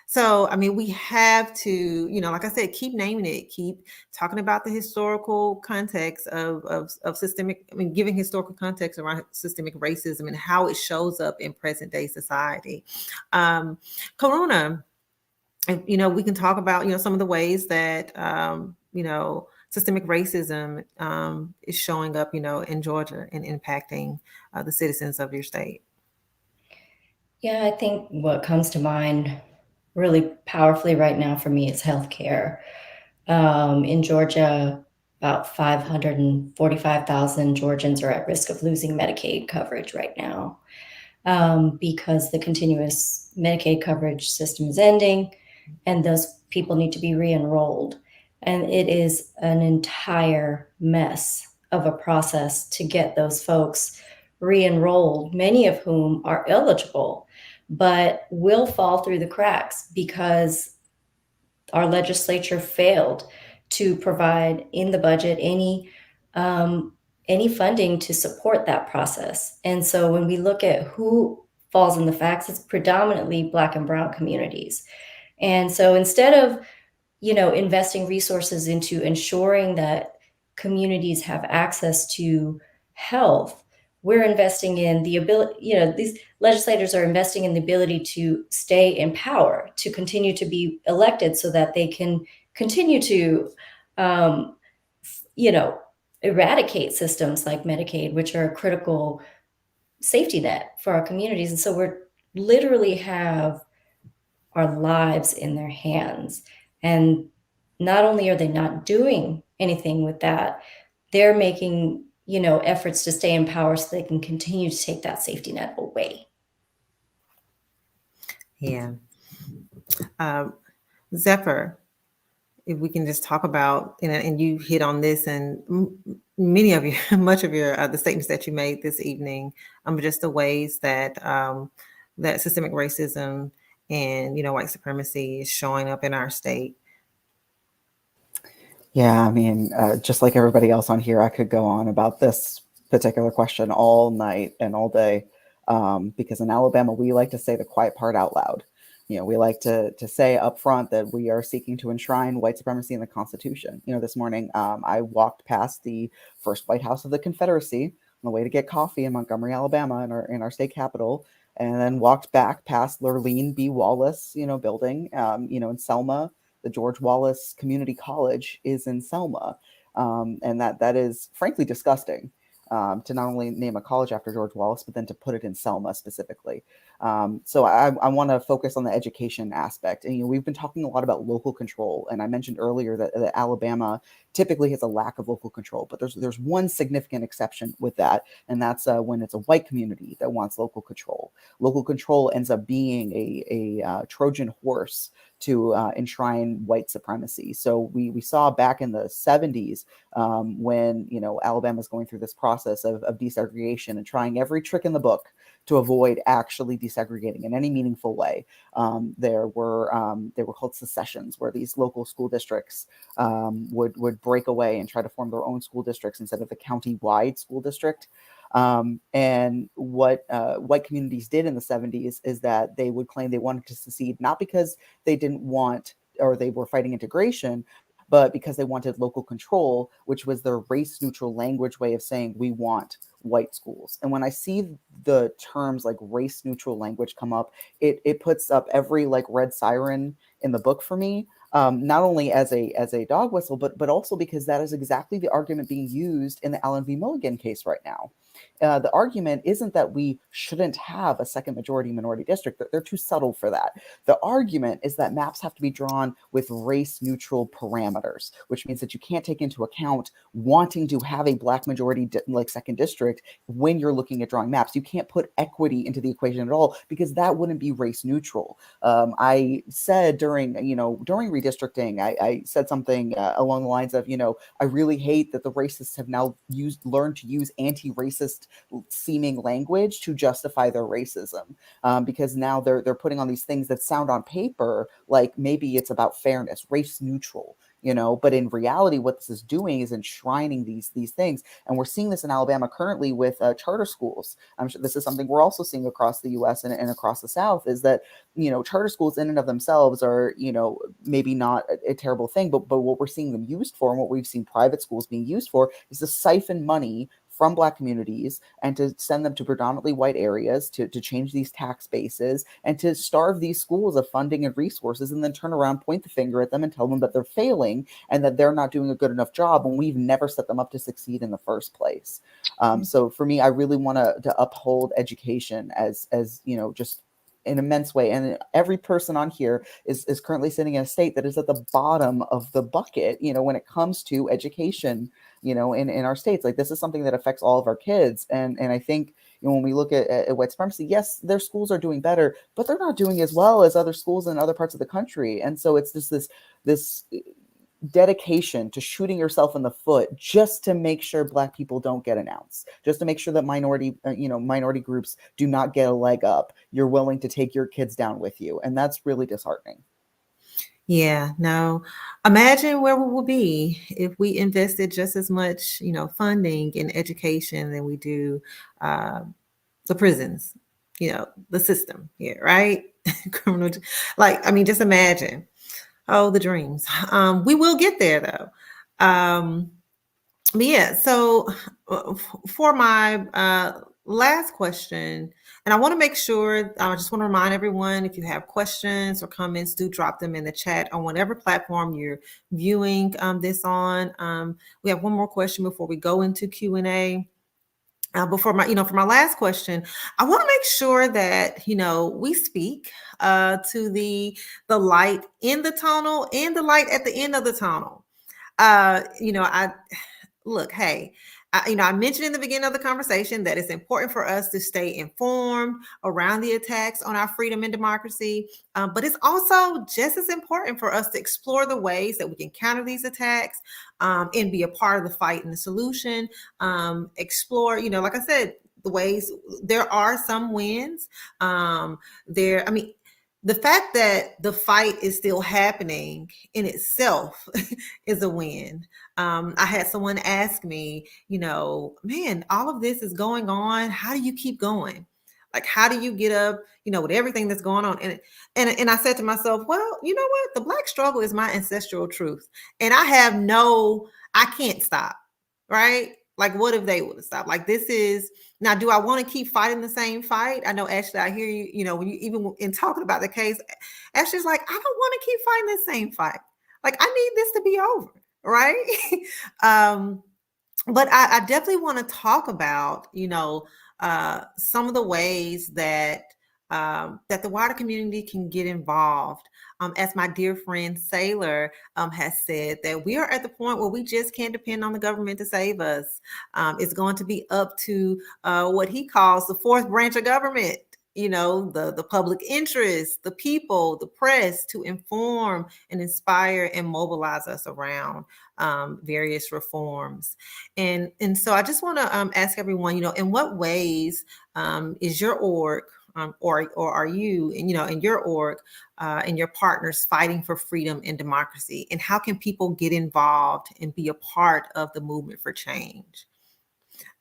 So, I mean, we have to, like I said, keep naming it, keep talking about the historical context of systemic, I mean, giving historical context around systemic racism and how it shows up in present day society. Karuna, we can talk about, some of the ways that, systemic racism is showing up, in Georgia and impacting the citizens of your state. Yeah, I think what comes to mind really powerfully right now for me is healthcare. In Georgia, about 545,000 Georgians are at risk of losing Medicaid coverage right now because the continuous Medicaid coverage system is ending and those people need to be re-enrolled. And it is an entire mess of a process to get those folks re-enrolled, many of whom are eligible, but will fall through the cracks because our legislature failed to provide in the budget any funding to support that process. And so when we look at who falls in the facts, it's predominantly Black and Brown communities. And so instead of, investing resources into ensuring that communities have access to health, we're investing in the ability, these legislators are investing in the ability to stay in power, to continue to be elected so that they can continue to, eradicate systems like Medicaid, which are a critical safety net for our communities. And so we're literally have our lives in their hands. And not only are they not doing anything with that, they're making, efforts to stay in power so they can continue to take that safety net away. Yeah. Zephyr, if we can just talk about, and you hit on this and many of you, much of your, the statements that you made this evening, just the ways that, that systemic racism and, white supremacy is showing up in our state. Yeah, I mean, just like everybody else on here, I could go on about this particular question all night and all day, because in Alabama, we like to say the quiet part out loud. We like to say up front that we are seeking to enshrine white supremacy in the Constitution. This morning, I walked past the first White House of the Confederacy on the way to get coffee in Montgomery, Alabama, in our state capital, and then walked back past Lurleen B. Wallace, building, in Selma. The George Wallace Community College is in Selma. And that is frankly disgusting, to not only name a college after George Wallace, but then to put it in Selma specifically. So I want to focus on the education aspect. And we've been talking a lot about local control. And I mentioned earlier that Alabama typically has a lack of local control, but there's one significant exception with that, and that's when it's a white community that wants local control. Local control ends up being a Trojan horse to enshrine white supremacy. So we saw back in the 70s when Alabama's going through this process of desegregation and trying every trick in the book to avoid actually desegregating in any meaningful way. There were called secessions, where these local school districts would break away and try to form their own school districts instead of the county-wide school district. And what white communities did in the 70s is that they would claim they wanted to secede, not because they didn't want or they were fighting integration, but because they wanted local control, which was their race neutral language way of saying we want white schools. And when I see the terms like race neutral language come up, it puts up every like red siren in the book for me. Not only as a dog whistle, but also because that is exactly the argument being used in the Allen v. Milligan case right now. The argument isn't that we shouldn't have a second majority minority district. They're too subtle for that. The argument is that maps have to be drawn with race neutral parameters, which means that you can't take into account wanting to have a black majority like second district when you're looking at drawing maps. You can't put equity into the equation at all because that wouldn't be race neutral. I said during redistricting, I said something along the lines of, I really hate that the racists have now learned to use anti-racist seeming language to justify their racism, because now they're putting on these things that sound on paper like maybe it's about fairness, race neutral, but in reality, what this is doing is enshrining these things. And we're seeing this in Alabama currently with charter schools. I'm sure this is something we're also seeing across the US and across the South, is that, charter schools in and of themselves are, maybe not a terrible thing, but what we're seeing them used for and what we've seen private schools being used for is to siphon money from Black communities and to send them to predominantly white areas to change these tax bases and to starve these schools of funding and resources, and then turn around, point the finger at them and tell them that they're failing and that they're not doing a good enough job when we've never set them up to succeed in the first place. So for me, I really want to uphold education as just an immense way. And every person on here is currently sitting in a state that is at the bottom of the bucket, when it comes to education, in our states. Like, this is something that affects all of our kids. And I think, when we look at white supremacy, yes, their schools are doing better, but they're not doing as well as other schools in other parts of the country. And so it's just this dedication to shooting yourself in the foot just to make sure Black people don't get an ounce, just to make sure that minority groups do not get a leg up. You're willing to take your kids down with you. And that's really disheartening. Yeah, no. Imagine where we would be if we invested just as much, funding in education than we do the prisons, the system here, right? Criminal, just imagine. Oh, the dreams. We will get there though. But yeah, so for my last question, and I want to make sure, I just want to remind everyone, if you have questions or comments, do drop them in the chat on whatever platform you're viewing this on. We have one more question before we go into Q&A. Before for my last question, I want to make sure that, we speak to the light in the tunnel and the light at the end of the tunnel. Look, hey, I mentioned in the beginning of the conversation that it's important for us to stay informed around the attacks on our freedom and democracy. But it's also just as important for us to explore the ways that we can counter these attacks and be a part of the fight and the solution. Explore, like I said, the ways there are some wins. The fact that the fight is still happening in itself is a win. I had someone ask me, man, all of this is going on. How do you keep going? Like, how do you get up, with everything that's going on? And I said to myself, well, you know what? The Black struggle is my ancestral truth. And I can't stop, right? Like, what if they would have stopped? Like, this is, now, do I want to keep fighting the same fight? I know, Ashley, I hear you, when you, even in talking about the case, Ashley's like, I don't want to keep fighting the same fight. Like, I need this to be over, right? But I definitely want to talk about, some of the ways that that the wider community can get involved. As my dear friend Sailor has said, that we are at the point where we just can't depend on the government to save us. It's going to be up to what he calls the fourth branch of government, the public interest, the people, the press, to inform and inspire and mobilize us around various reforms. And so I just want to ask everyone, in what ways is your org or are you, in your org and your partners fighting for freedom and democracy? And how can people get involved and be a part of the movement for change?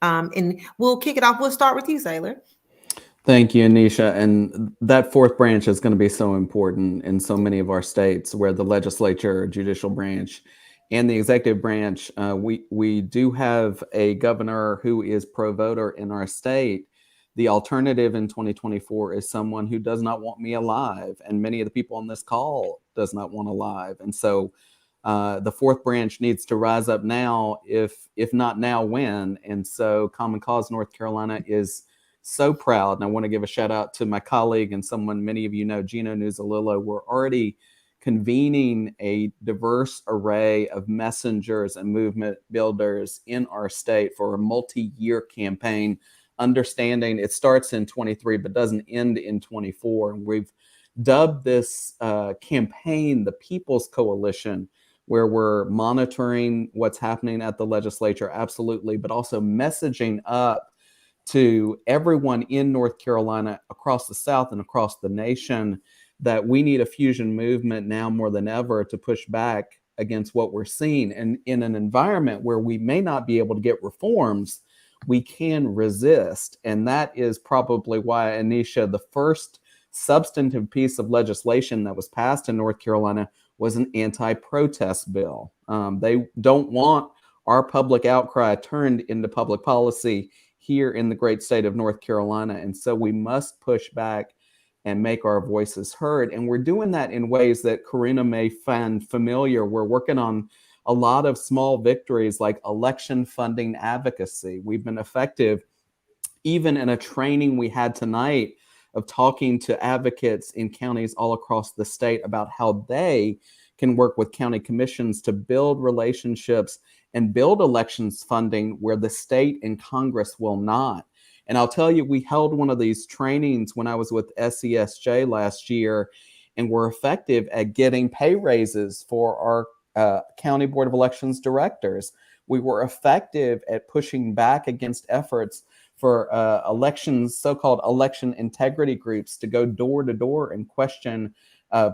And we'll kick it off. We'll start with you, Sailor. Thank you, Anisha. And that fourth branch is going to be so important in so many of our states, where the legislature, judicial branch, and the executive branch, we do have a governor who is pro-voter in our state. The alternative in 2024 is someone who does not want me alive, and many of the people on this call does not want alive. And so The fourth branch needs to rise up now. If not now, when? And so Common Cause North Carolina is so proud. And I want to give a shout out to my colleague and someone many of you know, Gino Nuzalillo. We're already convening a diverse array of messengers and movement builders in our state for a multi-year campaign, understanding it starts in 23 but doesn't end in 24. And we've dubbed this campaign the People's Coalition, where we're monitoring what's happening at the legislature, absolutely, but also messaging up to everyone in North Carolina, across the South and across the nation, that we need a fusion movement now more than ever to push back against what we're seeing. And in an environment where we may not be able to get reforms, we can resist. And that is probably why, Anisha, the first substantive piece of legislation that was passed in North Carolina was an anti-protest bill. They don't want our public outcry turned into public policy here in the great state of North Carolina. And so we must push back and make our voices heard. And we're doing that in ways that Karina may find familiar. We're working on a lot of small victories like election funding advocacy. We've been effective even in a training we had tonight of talking to advocates in counties all across the state about how they can work with county commissions to build relationships and build elections funding where the state and Congress will not. And I'll tell you, we held one of these trainings when I was with SESJ last year, and we're effective at getting pay raises for our County Board of Elections directors. We were effective at pushing back against efforts for elections, so-called election integrity groups, to go door to door and question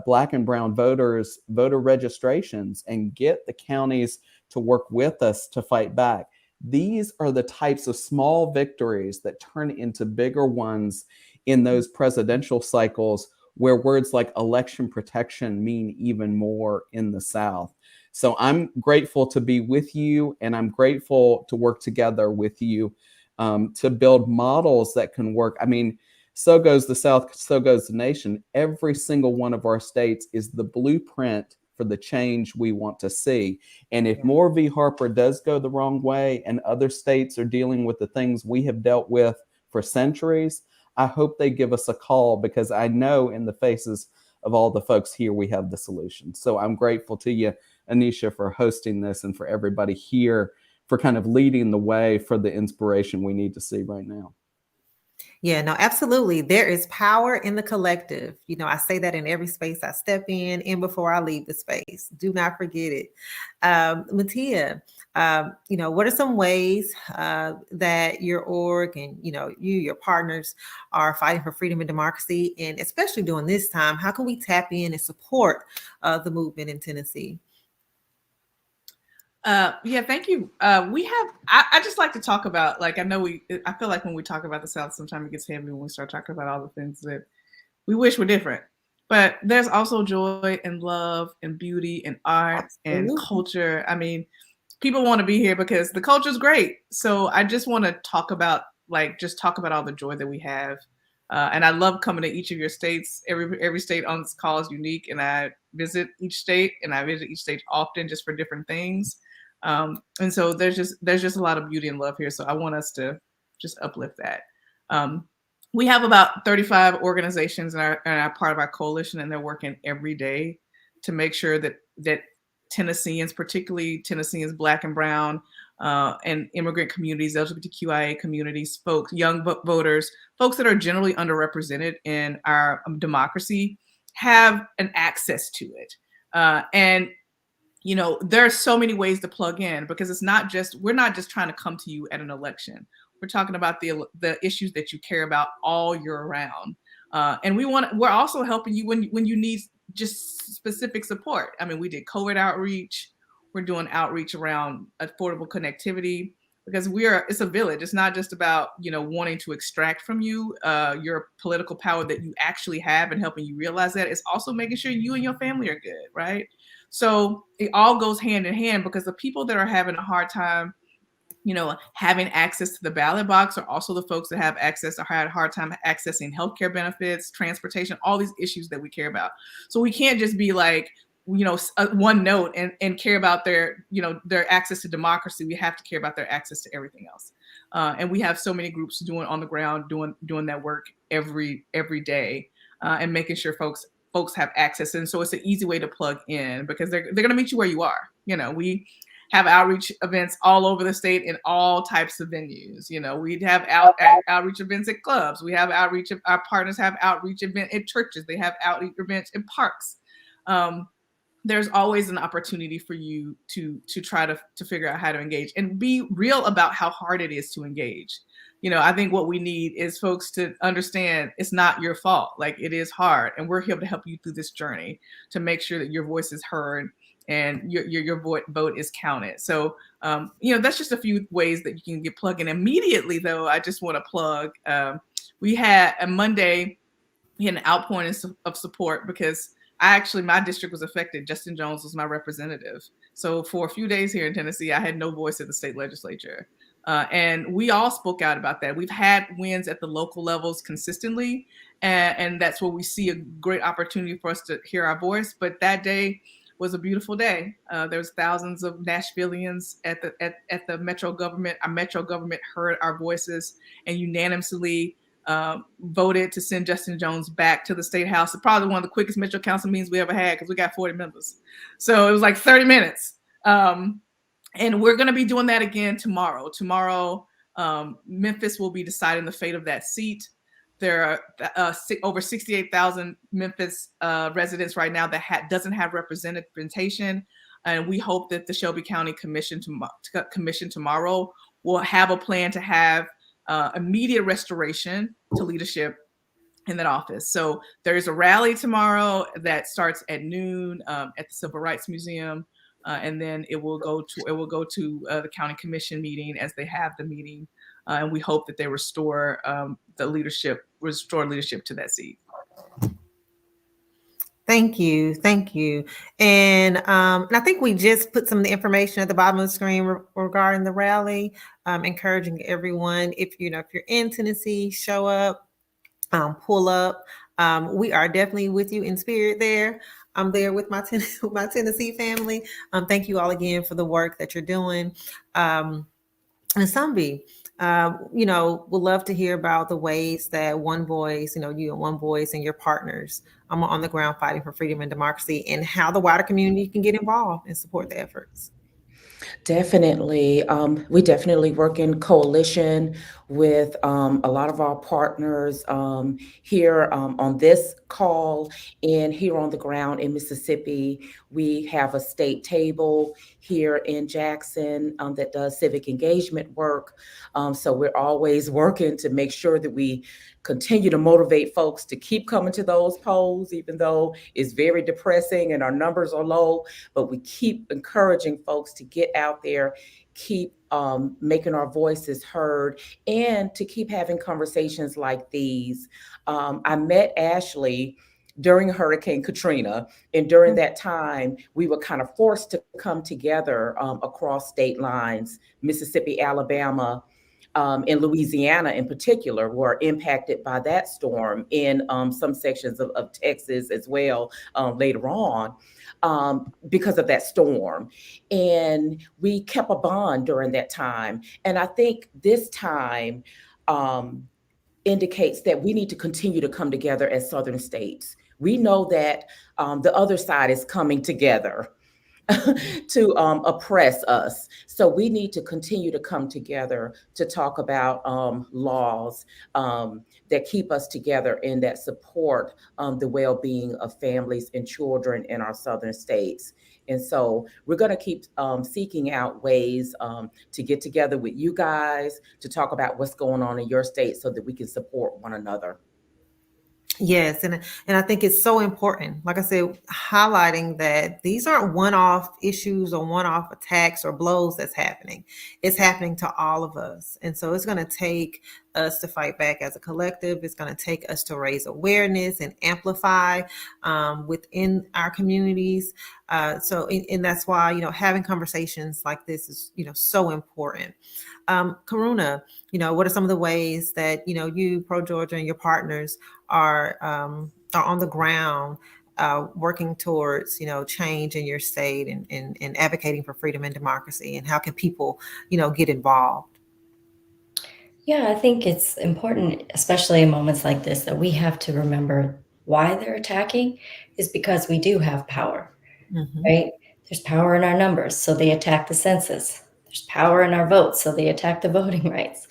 Black and brown voters' voter registrations and get the counties to work with us to fight back. These are the types of small victories that turn into bigger ones in those presidential cycles, where words like election protection mean even more in the South. So I'm grateful to be with you, and I'm grateful to work together with you to build models that can work. I mean, so goes the South, so goes the nation. Every single one of our states is the blueprint for the change we want to see. And if Moore v. Harper does go the wrong way and other states are dealing with the things we have dealt with for centuries, I hope they give us a call, because I know in the faces of all the folks here, we have the solution. So I'm grateful to you, Anisha, for hosting this, and for everybody here for kind of leading the way for the inspiration we need to see right now. Yeah, no, absolutely. There is power in the collective. You know, I say that in every space I step in and before I leave the space. Do not forget it. Mattia, you know, what are some ways that your org and, you know, your partners are fighting for freedom and democracy? And especially during this time, how can we tap in and support the movement in Tennessee? Yeah, thank you. I just like to talk about, like, I feel like when we talk about the South, sometimes it gets heavy when we start talking about all the things that we wish were different. But there's also joy and love and beauty and art and culture. I mean, people want to be here because the culture is great. So I just want to talk about all the joy that we have. And I love coming to each of your states. Every state on this call is unique, and I visit each state, and I visit each state often just for different things. And so there's just a lot of beauty and love here. So I want us to just uplift that. We have about 35 organizations in our part of our coalition, and they're working every day to make sure that Tennesseans, particularly Tennesseans, Black and brown, and immigrant communities, LGBTQIA communities, folks, young voters, folks that are generally underrepresented in our democracy, have an access to it. And you know, there are so many ways to plug in, because we're not just trying to come to you at an election. We're talking about the issues that you care about all year round. And we're also helping you when you need just specific support. I mean, we did COVID outreach. We're doing outreach around affordable connectivity, because it's a village. It's not just about, you know, wanting to extract from you your political power that you actually have and helping you realize that. It's also making sure you and your family are good, right? So it all goes hand in hand, because the people that are having a hard time, you know, having access to the ballot box are also the folks that have access or had a hard time accessing healthcare benefits, transportation, all these issues that we care about. So we can't just be like, one note and care about their, their access to democracy, we have to care about their access to everything else. And we have so many groups doing on the ground, doing that work every day, and making sure folks have access. And so it's an easy way to plug in, because they're going to meet you where you are. We have outreach events all over the state in all types of venues. We have outreach events at clubs. We have outreach, our partners have outreach event at churches. They have outreach events in parks. There's always an opportunity for you to try to figure out how to engage and be real about how hard it is to engage. I think what we need is folks to understand it's not your fault. Like, it is hard, and we're here to help you through this journey to make sure that your voice is heard and your vote is counted. So, that's just a few ways that you can get plugged in. Immediately, though, I just want to plug, we had a Monday, we had an outpouring of support, because my district was affected. Justin Jones was my representative. So for a few days here in Tennessee, I had no voice at the state legislature. And we all spoke out about that. We've had wins at the local levels consistently, and that's where we see a great opportunity for us to hear our voice. But that day was a beautiful day. There was thousands of Nashvillians at the metro government. Our metro government heard our voices and unanimously voted to send Justin Jones back to the State House. It's probably one of the quickest Metro Council meetings we ever had, because we got 40 members. So it was like 30 minutes. And we're going to be doing that again tomorrow. Tomorrow, Memphis will be deciding the fate of that seat. There are over 68,000 Memphis residents right now that doesn't have representation. And we hope that the Shelby County Commission tomorrow will have a plan to have immediate restoration to leadership in that office. So there's a rally tomorrow that starts at noon at the Civil Rights Museum, and then it will go to the county commission meeting as they have the meeting, and we hope that they restore leadership to that seat. Thank you. And I think we just put some of the information at the bottom of the screen regarding the rally, encouraging everyone, if you're in Tennessee, show up, pull up. We are definitely with you in spirit there. I'm there with my Tennessee family. Thank you all again for the work that you're doing. And Sambi, would love to hear about the ways that One Voice, you and One Voice and your partners on the ground fighting for freedom and democracy, and how the wider community can get involved and support the efforts. Definitely. We definitely work in coalition with a lot of our partners here on this call and here on the ground in Mississippi. We have a state table here in Jackson that does civic engagement work. So we're always working to make sure that we continue to motivate folks to keep coming to those polls, even though it's very depressing and our numbers are low, but we keep encouraging folks to get out there, keep making our voices heard, and to keep having conversations like these. I met Ashley during Hurricane Katrina, and during that time, we were kind of forced to come together across state lines. Mississippi, Alabama, in Louisiana in particular were impacted by that storm, in some sections of Texas as well later on because of that storm. And we kept a bond during that time. And I think this time indicates that we need to continue to come together as Southern states. We know that the other side is coming together to oppress us. So we need to continue to come together to talk about laws that keep us together and that support the well-being of families and children in our Southern states. And so we're going to keep seeking out ways to get together with you guys to talk about what's going on in your state so that we can support one another. Yes, and I think it's so important, like I said, highlighting that these aren't one-off issues or one-off attacks or blows that's happening. It's happening to all of us. And so it's going to take us to fight back as a collective. It's going to take us to raise awareness and amplify within our communities. And that's why, having conversations like this is, so important. Karuna, what are some of the ways that, you, Pro Georgia, and your partners are on the ground working towards, change in your state and advocating for freedom and democracy? And how can people, get involved? Yeah, I think it's important, especially in moments like this, that we have to remember why they're attacking is because we do have power, Mm-hmm. right? There's power in our numbers, so they attack the census. There's power in our votes, so they attack the voting rights.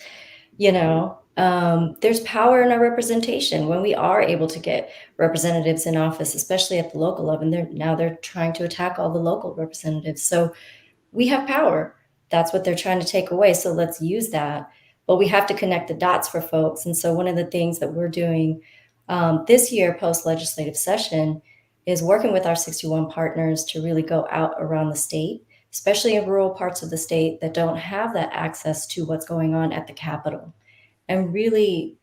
There's power in our representation when we are able to get representatives in office, especially at the local level. And now they're trying to attack all the local representatives. So we have power. That's what they're trying to take away. So let's use that. But we have to connect the dots for folks. And so one of the things that we're doing this year, post legislative session, is working with our 61 partners to really go out around the state, especially in rural parts of the state that don't have that access to what's going on at the Capitol, and really,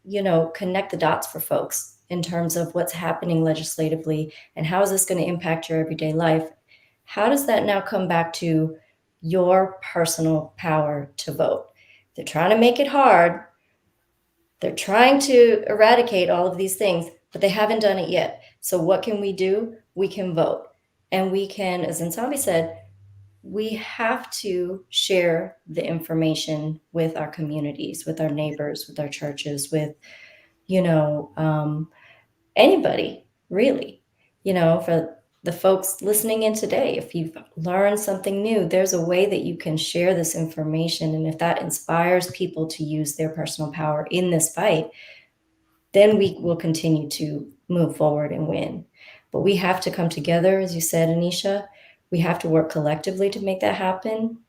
connect the dots for folks in terms of what's happening legislatively and how is this going to impact your everyday life. How does that now come back to your personal power to vote? They're trying to make it hard. They're trying to eradicate all of these things, but they haven't done it yet. So what can we do? We can vote. And we can, as Nsabi said, we have to share the information with our communities, with our neighbors, with our churches, with, anybody really, for the folks listening in today. If you've learned something new, there's a way that you can share this information. And if that inspires people to use their personal power in this fight, then we will continue to move forward and win. But we have to come together, as you said, Anisha. We have to work collectively to make that happen.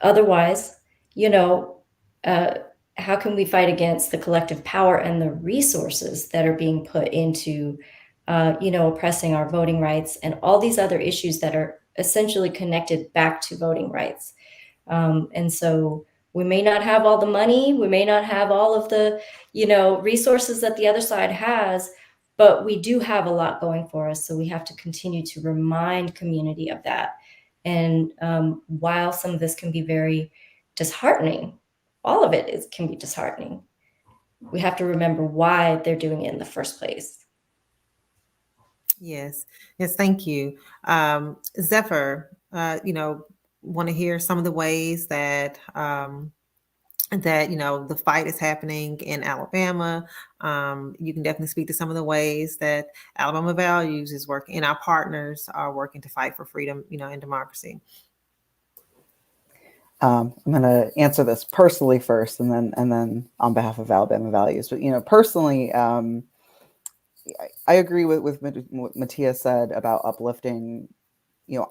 Otherwise, you know, uh, how can we fight against the collective power and the resources that are being put into, oppressing our voting rights and all these other issues that are essentially connected back to voting rights? And so we may not have all the money, we may not have all of the, resources that the other side has, but we do have a lot going for us. So we have to continue to remind community of that. And while some of this can be very disheartening, all of it can be disheartening. We have to remember why they're doing it in the first place. Yes. Yes. Thank you. Zephyr, want to hear some of the ways that the fight is happening in Alabama. You can definitely speak to some of the ways that Alabama Values is working, and our partners are working to fight for freedom, and democracy. I'm going to answer this personally first, and then on behalf of Alabama Values. But personally, I agree with what Matthias said about uplifting.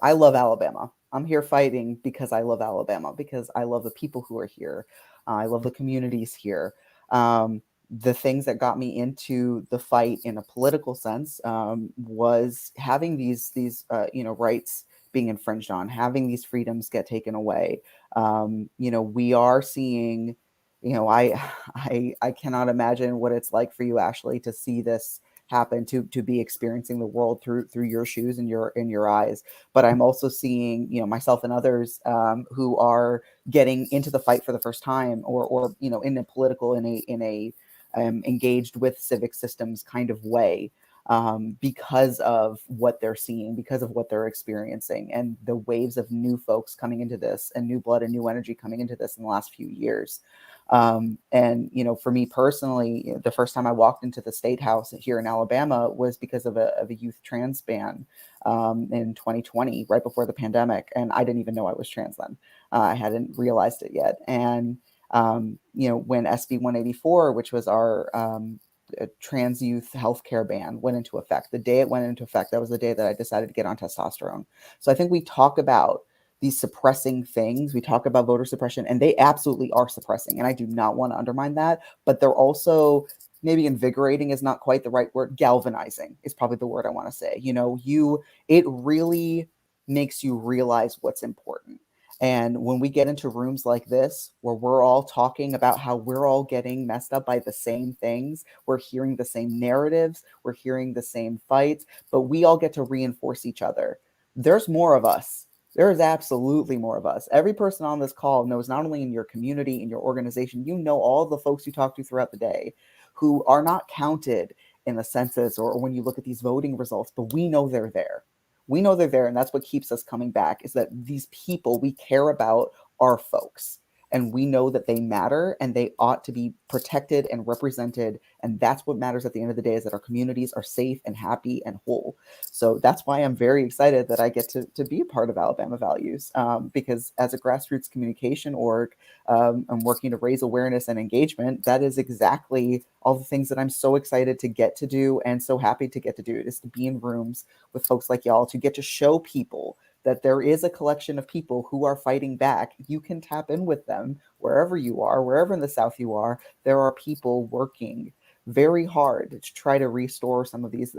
I love Alabama. I'm here fighting because I love Alabama, because I love the people who are here. I love the communities here. The things that got me into the fight in a political sense was having these rights being infringed on, having these freedoms get taken away. We are seeing, I cannot imagine what it's like for you, Ashley, to see this happen, to be experiencing the world through your shoes and your eyes. But I'm also seeing, myself and others who are getting into the fight for the first time, or in a political, in a engaged with civic systems kind of way, because of what they're seeing, because of what they're experiencing, and the waves of new folks coming into this, and new blood and new energy coming into this in the last few years. And for me personally, the first time I walked into the State House here in Alabama was because of a youth trans ban in 2020, right before the pandemic, and I didn't even know I was trans then. I hadn't realized it yet. And when SB 184, which was our trans youth healthcare ban, went into effect, the day it went into effect, that was the day that I decided to get on testosterone. So I think we talk about these suppressing things. We talk about voter suppression, and they absolutely are suppressing. And I do not want to undermine that, but they're also, maybe invigorating is not quite the right word. Galvanizing is probably the word I want to say. It really makes you realize what's important. And when we get into rooms like this, where we're all talking about how we're all getting messed up by the same things, we're hearing the same narratives, we're hearing the same fights, but we all get to reinforce each other. There's more of us. There is absolutely more of us. Every person on this call knows, not only in your community, in your organization, all the folks you talk to throughout the day who are not counted in the census or when you look at these voting results, but we know they're there. We know they're there, and that's what keeps us coming back, is that these people we care about are folks. And we know that they matter and they ought to be protected and represented. And that's what matters at the end of the day, is that our communities are safe and happy and whole. So that's why I'm very excited that I get to be a part of Alabama Values, because as a grassroots communication org, I'm working to raise awareness and engagement. That is exactly all the things that I'm so excited to get to do and so happy to get to do, is to be in rooms with folks like y'all, to get to show people that there is a collection of people who are fighting back. You can tap in with them wherever you are, wherever in the South you are. There are people working very hard to try to restore some of these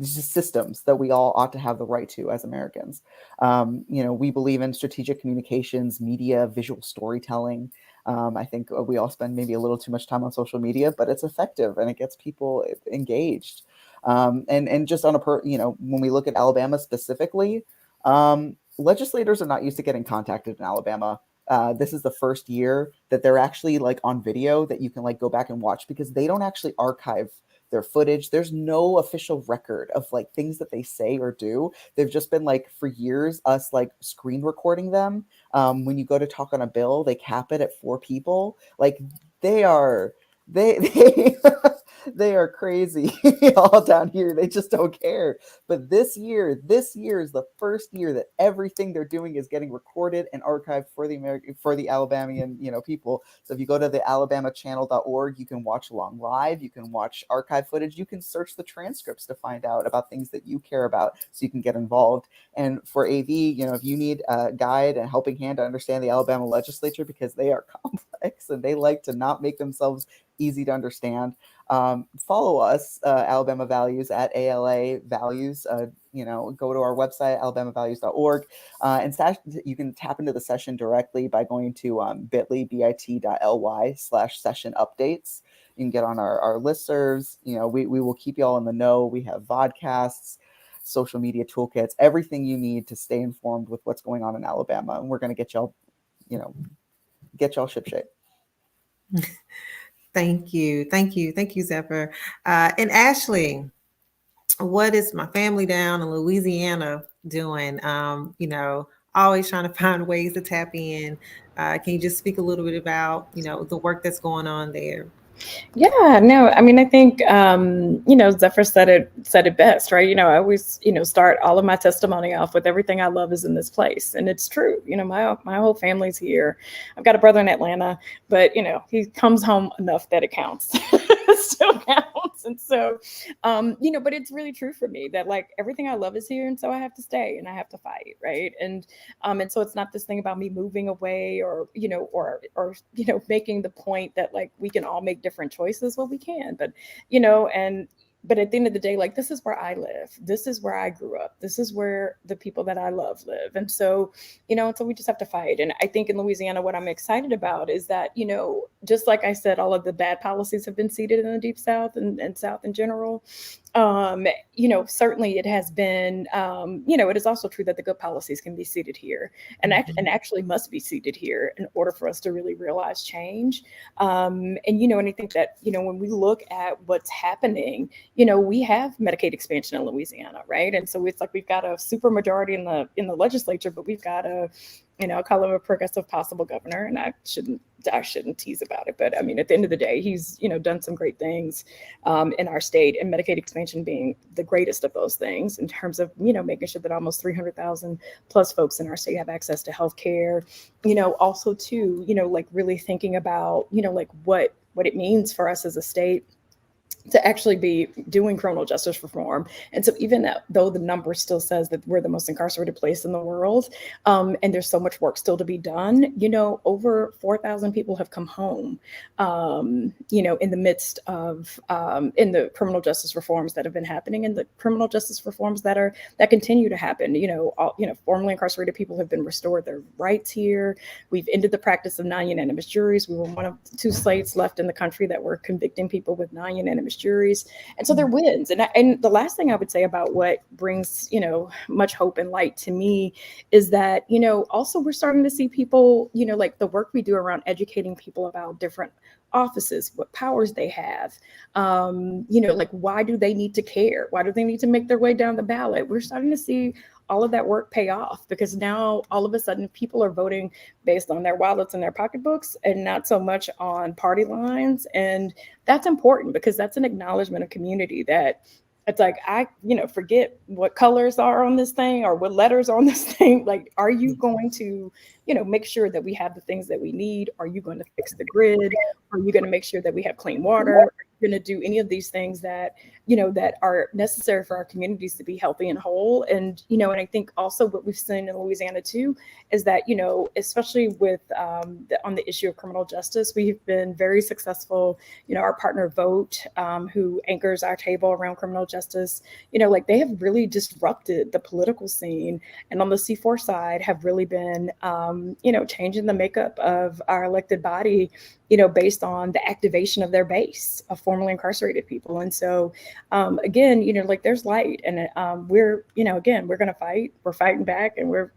systems that we all ought to have the right to as Americans. We believe in strategic communications, media, visual storytelling. I think we all spend maybe a little too much time on social media, but it's effective and it gets people engaged. And just on when we look at Alabama specifically, legislators are not used to getting contacted in Alabama. This is the first year that they're actually like on video that you can like go back and watch, because they don't actually archive their footage. There's no official record of like things that they say or do. They've just been like for years us like screen recording them. When you go to talk on a bill, they cap it at 4 people. Like they they are crazy all down here. They just don't care. But this year is the first year that everything they're doing is getting recorded and archived for the Alabamian, people. So if you go to the alabamachannel.org, you can watch along live, you can watch archive footage, you can search the transcripts to find out about things that you care about so you can get involved. And for AV, if you need a guide and helping hand to understand the Alabama legislature, because they are complex and they like to not make themselves easy to understand, follow us, Alabama Values, at ALA Values. Go to our website, alabamavalues.org, and you can tap into the session directly by going to bit.ly/session updates. You can get on our listservs. We will keep you all in the know. We have vodcasts, social media toolkits, everything you need to stay informed with what's going on in Alabama. And we're going to get y'all shipshape. Thank you, Zephyr. And Ashley, what is my family down in Louisiana doing? Always trying to find ways to tap in. Can you just speak a little bit about, the work that's going on there? Yeah, no, I mean, I think, Zephyr said it best, right? I always, start all of my testimony off with everything I love is in this place. And it's true. My whole family's here. I've got a brother in Atlanta, but, he comes home enough that it counts. It still counts. And so, but it's really true for me that like everything I love is here. And so I have to stay and I have to fight. Right. And so it's not this thing about me moving away or making the point that like we can all make different choices. Well, we can, but but at the end of the day, like this is where I live. This is where I grew up. This is where the people that I love live. And so, so we just have to fight. And I think in Louisiana, what I'm excited about is that, just like I said, all of the bad policies have been seeded in the Deep South and South in general. Certainly it has been, it is also true that the good policies can be seated here and actually must be seated here in order for us to really realize change. And I think that, when we look at what's happening, we have Medicaid expansion in Louisiana, right? And so it's like we've got a super majority in the legislature, but we've got a, I call him a progressive possible governor, and I shouldn't tease about it. But I mean, at the end of the day, he's, done some great things in our state, and Medicaid expansion being the greatest of those things in terms of, making sure that almost 300,000 plus folks in our state have access to health care, also too, like really thinking about, like what it means for us as a state to actually be doing criminal justice reform. And so even though the number still says that we're the most incarcerated place in the world, and there's so much work still to be done, over 4,000 people have come home, in the midst of, in the criminal justice reforms that have been happening and the criminal justice reforms that continue to happen. Formerly incarcerated people have been restored their rights here. We've ended the practice of non-unanimous juries. We were one of 2 states left in the country that were convicting people with non-unanimous unanimous juries. And so there wins. And the last thing I would say about what brings, much hope and light to me is that, also we're starting to see people, like the work we do around educating people about different offices, what powers they have, like why do they need to care? Why do they need to make their way down the ballot? We're starting to see all of that work pay off, because now all of a sudden people are voting based on their wallets and their pocketbooks and not so much on party lines. And that's important, because that's an acknowledgement of community, that it's like, I, forget what colors are on this thing or what letters are on this thing. Like, are you going to, make sure that we have the things that we need? Are you going to fix the grid? Are you going to make sure that we have clean water? Are you going to do any of these things that, that are necessary for our communities to be healthy and whole? And, and I think also what we've seen in Louisiana too, is that, especially with on the issue of criminal justice, we've been very successful. Our partner Vote, who anchors our table around criminal justice, like they have really disrupted the political scene, and on the C4 side have really been, changing the makeup of our elected body, based on the activation of their base of formerly incarcerated people. And so, again, like there's light, and we're, again, we're going to fight. We're fighting back, and we're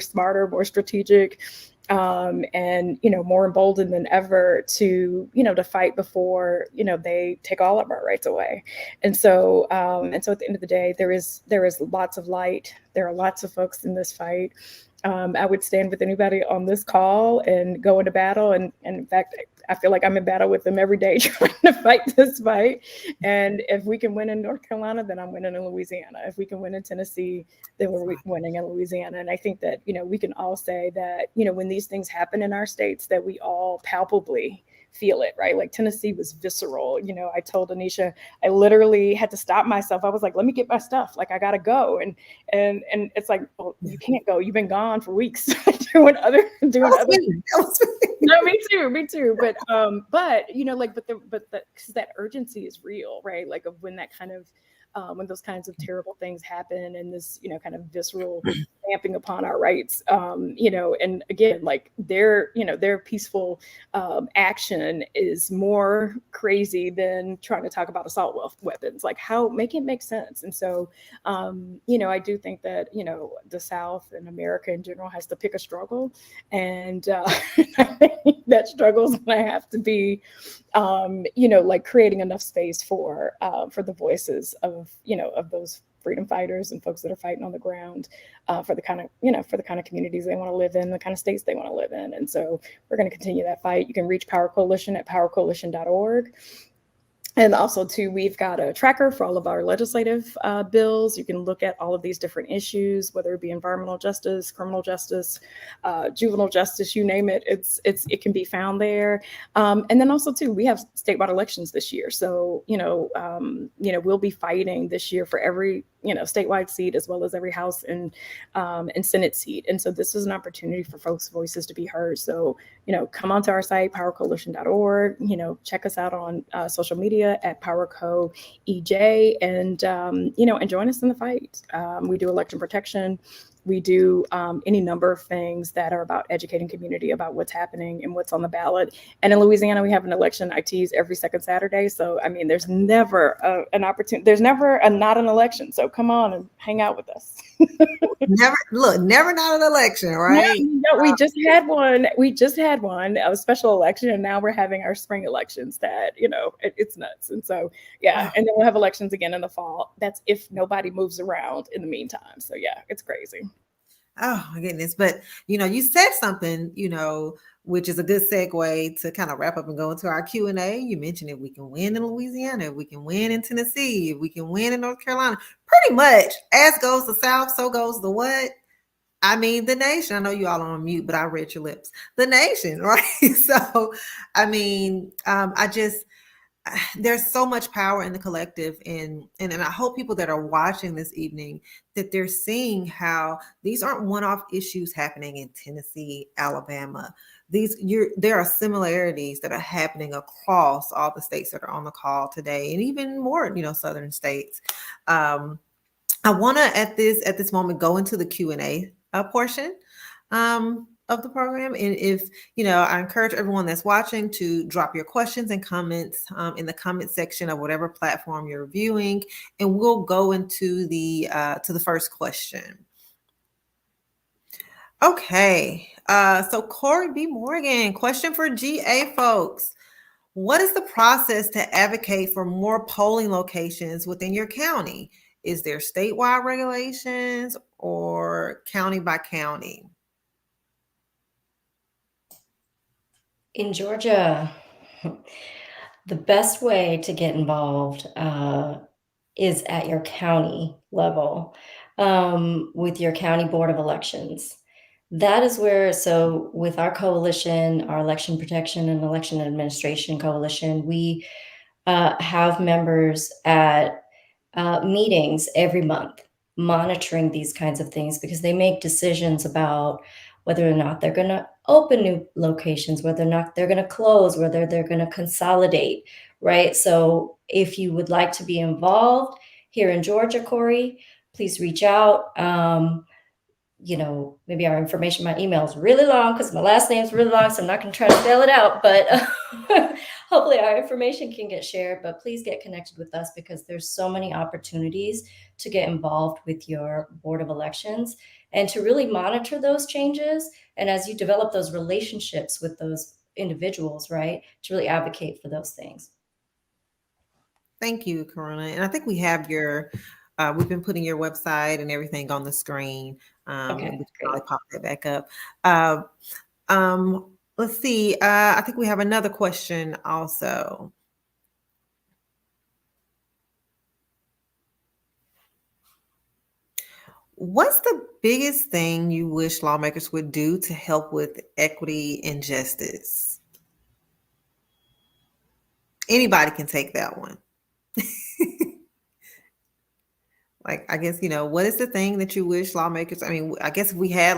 smarter, more strategic, and more emboldened than ever to to fight before they take all of our rights away. And so at the end of the day, there is lots of light. There are lots of folks in this fight. I would stand with anybody on this call and go into battle. And in fact, I feel like I'm in battle with them every day trying to fight this fight. And if we can win in North Carolina, then I'm winning in Louisiana. If we can win in Tennessee, then we're winning in Louisiana. And I think that, we can all say that, when these things happen in our states, that we all palpably feel it, right? Like Tennessee was visceral. I told Anisha, I literally had to stop myself. I was like, let me get my stuff. Like, I gotta go. And it's like, well, you can't go. You've been gone for weeks doing other. No, me too. But because that urgency is real, right? Like of when that kind of when those kinds of terrible things happen, and this, kind of visceral stamping upon our rights, and again, like their peaceful action is more crazy than trying to talk about assault weapons. Like, how make it make sense? And so, I do think that, the South and America in general has to pick a struggle. And I think that struggle is going to have to be, like creating enough space for the voices of those freedom fighters and folks that are fighting on the ground for the kind of communities they want to live in, the kind of states they want to live in. And so we're going to continue that fight. You can reach Power Coalition at powercoalition.org. And also, too, we've got a tracker for all of our legislative bills. You can look at all of these different issues, whether it be environmental justice, criminal justice, juvenile justice, you name it. It can be found there. And then also, too, we have statewide elections this year. So, we'll be fighting this year for every statewide seat, as well as every House and Senate seat. And so this is an opportunity for folks' voices to be heard. So, come onto our site, powercoalition.org, check us out on social media at PowerCoEJ, and, and join us in the fight. We do election protection. We do any number of things that are about educating community about what's happening and what's on the ballot. And in Louisiana, we have an election ITs every second Saturday. So, I mean, there's never an opportunity. There's never not an election. So come on and hang out with us. never not an election, right? No, we just had one, a special election, and now we're having our spring elections that, it's nuts. And so, yeah, and then we'll have elections again in the fall. That's if nobody moves around in the meantime. So yeah, it's crazy. Oh my goodness. But, you said something, which is a good segue to kind of wrap up and go into our Q&A. You mentioned if we can win in Louisiana, if we can win in Tennessee, if we can win in North Carolina, pretty much as goes the South, so goes the what? I mean, the nation. I know you all are on mute, but I read your lips. The nation, right? So, I mean, there's so much power in the collective, and I hope people that are watching this evening that they're seeing how these aren't one-off issues happening in Tennessee, Alabama. There are similarities that are happening across all the states that are on the call today, and even more, southern states. I want to at this moment go into the Q&A portion. of the program. And if, I encourage everyone that's watching to drop your questions and comments in the comment section of whatever platform you're viewing, and we'll go into the to the first question. Okay, so Corey B. Morgan, question for GA folks. What is the process to advocate for more polling locations within your county? Is there statewide regulations or county by county? In Georgia, the best way to get involved is at your county level with your county board of elections. That is where, so with our coalition, our election protection and election administration coalition, we have members at meetings every month monitoring these kinds of things, because they make decisions about whether or not they're going to open new locations, whether or not they're going to close, whether they're going to consolidate, right? So if you would like to be involved here in Georgia, Corey, please reach out. Maybe our information, my email is really long because my last name is really long, so I'm not going to try to spell it out, but hopefully our information can get shared. But please get connected with us, because there's so many opportunities to get involved with your board of elections and to really monitor those changes. And as you develop those relationships with those individuals, right, to really advocate for those things. Thank you, Karuna. And I think we have we've been putting your website and everything on the screen. Okay, and we can great. probably pop that back up. Let's see. I think we have another question also. What's the biggest thing you wish lawmakers would do to help with equity and justice? Anybody can take that one. Like, I guess, what is the thing that you wish lawmakers, I guess if we had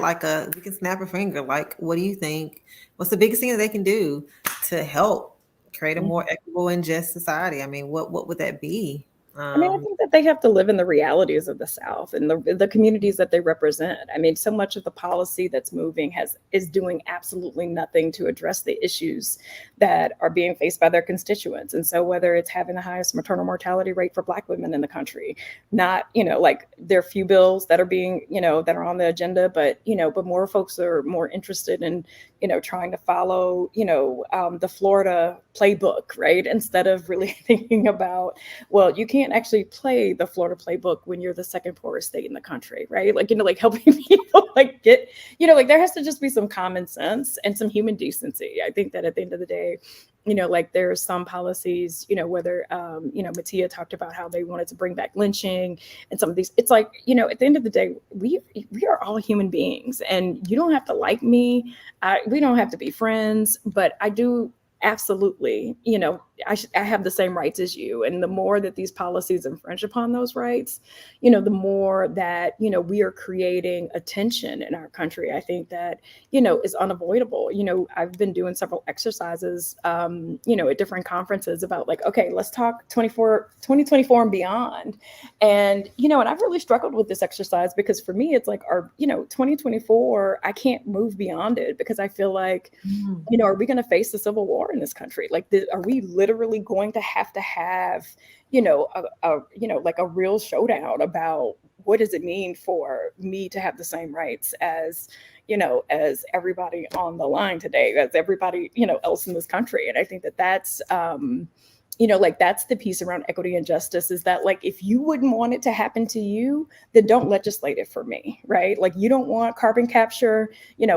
we can snap a finger, like, what do you think? What's the biggest thing that they can do to help create a more equitable and just society? What would that be? I think that they have to live in the realities of the South and the communities that they represent. So much of the policy that's moving is doing absolutely nothing to address the issues that are being faced by their constituents. And so whether it's having the highest maternal mortality rate for Black women in the country, not, there are few bills that are being, that are on the agenda, but more folks are more interested in, trying to follow, the Florida playbook, right? Instead of really thinking about, well, you can't actually play the Florida playbook when you're the second poorest state in the country, right? Helping people get, there has to just be some common sense and some human decency. I think that at the end of the day, there are some policies, whether, Mattia talked about how they wanted to bring back lynching and some of these, it's at the end of the day, we are all human beings, and you don't have to like me. We don't have to be friends, but I do absolutely, I have the same rights as you. And the more that these policies infringe upon those rights, the more that, we are creating a tension in our country. I think that, is unavoidable. I've been doing several exercises, at different conferences about okay, let's talk 2024 and beyond. And, and I've really struggled with this exercise, because for me, it's 2024, I can't move beyond it, because I feel like, are we going to face the Civil War in this country? Are we literally going to have, a real showdown about what does it mean for me to have the same rights as, as everybody on the line today, as everybody, else in this country? And I think that that's, that's the piece around equity and justice, is that if you wouldn't want it to happen to you, then don't legislate it for me, right? You don't want carbon capture,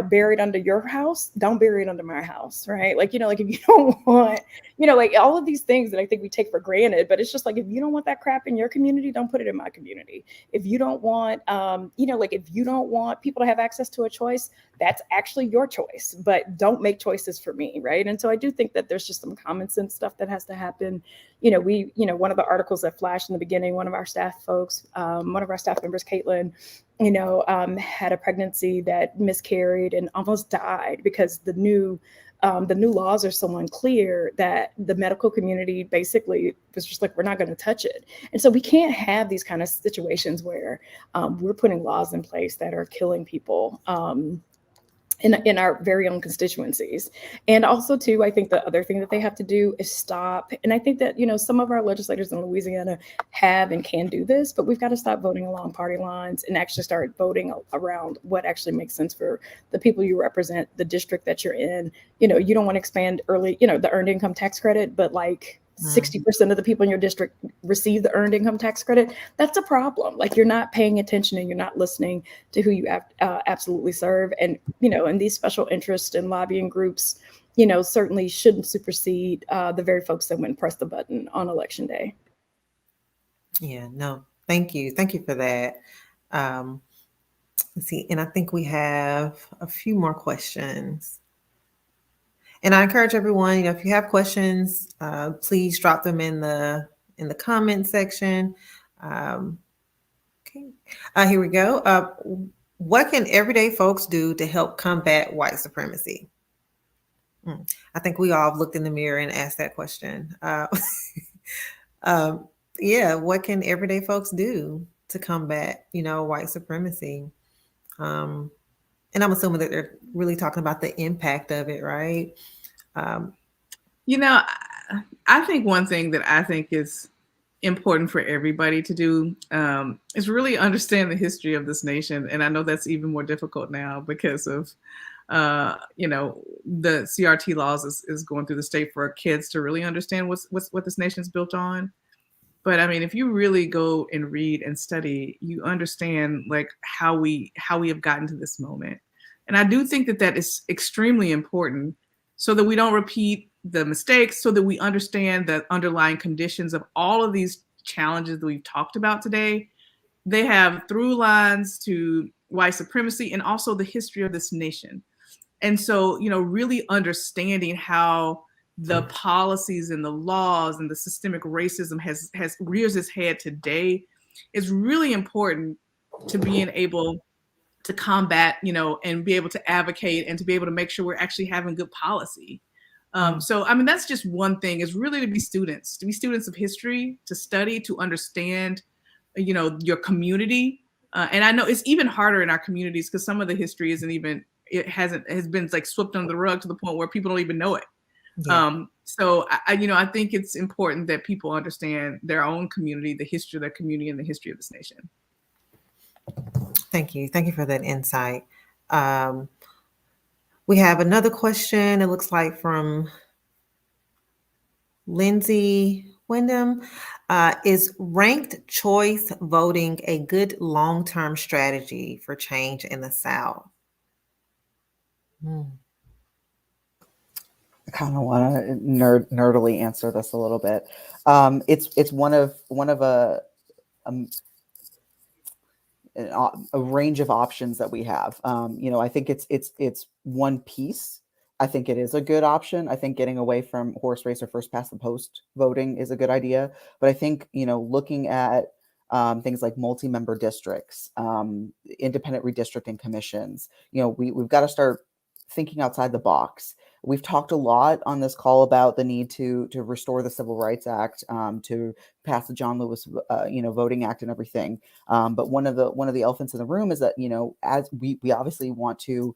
buried under your house, don't bury it under my house, right? if you don't want, all of these things that I think we take for granted, but it's just if you don't want that crap in your community, don't put it in my community. If you don't want, if you don't want people to have access to a choice, that's actually your choice, but don't make choices for me, right? And so I do think that there's just some common sense stuff that has to happen. One of the articles that flashed in the beginning, one of our staff members, Caitlin, had a pregnancy that miscarried and almost died, because the new laws are so unclear that the medical community basically was just we're not going to touch it. And so we can't have these kind of situations where we're putting laws in place that are killing people. in our very own constituencies. And also too, I think the other thing that they have to do is stop. And I think that, some of our legislators in Louisiana have and can do this, but we've got to stop voting along party lines and actually start voting around what actually makes sense for the people you represent, the district that you're in. You don't want to expand early, the earned income tax credit, but like 60% of the people in your district receive the earned income tax credit. That's a problem. Like, you're not paying attention and you're not listening to who you absolutely serve. And, and these special interest and lobbying groups, certainly shouldn't supersede the very folks that went and pressed the button on election day. Yeah, no, thank you. Thank you for that. Let's see. And I think we have a few more questions. And I encourage everyone, if you have questions, please drop them in the comment section. Okay, here we go. What can everyday folks do to help combat white supremacy? I think we all have looked in the mirror and asked that question. Yeah, what can everyday folks do to combat, white supremacy? And I'm assuming that they're really talking about the impact of it, right? I think one thing that I think is important for everybody to do is really understand the history of this nation. And I know that's even more difficult now because of, the CRT laws is going through the state for kids to really understand what this nation's built on. But I mean, if you really go and read and study, you understand like how we have gotten to this moment. And I do think that is extremely important so that we don't repeat the mistakes, so that we understand the underlying conditions of all of these challenges that we've talked about today. They have through lines to white supremacy and also the history of this nation. And so, really understanding how the policies and the laws and the systemic racism has rears its head today is really important to being able to combat, and be able to advocate and to be able to make sure we're actually having good policy. So, I mean, that's just one thing, is really to be students of history, to study, to understand, your community. And I know it's even harder in our communities because some of the history has been like swept under the rug to the point where people don't even know it. Yeah. So I think it's important that people understand their own community, the history of their community, and the history of this nation. Thank you for that insight. We have another question, it looks like from Lindsay Wyndham. Is ranked choice voting a good long-term strategy for change in the South? I kind of want to nerdily answer this a little bit. It's one of a range of options that we have. I think it's one piece. I think it is a good option. I think getting away from horse race or first past the post voting is a good idea. But I think, looking at things like multi-member districts, independent redistricting commissions, we've got to start thinking outside the box. We've talked a lot on this call about the need to restore the Civil Rights Act, to pass the John Lewis, Voting Act and everything. But one of the elephants in the room is that, as we obviously want to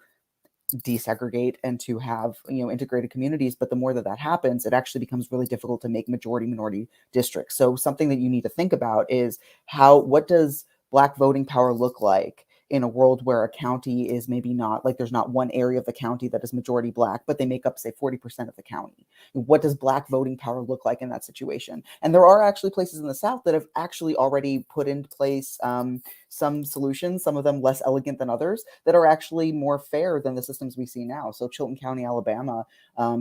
desegregate and to have integrated communities, but the more that happens, it actually becomes really difficult to make majority minority districts. So something that you need to think about is what does Black voting power look like in a world where a county is maybe not, like, there's not one area of the county that is majority Black, but they make up, say, 40% of the county. What does Black voting power look like in that situation? And there are actually places in the South that have actually already put in place some solutions, some of them less elegant than others, that are actually more fair than the systems we see now. So Chilton County, Alabama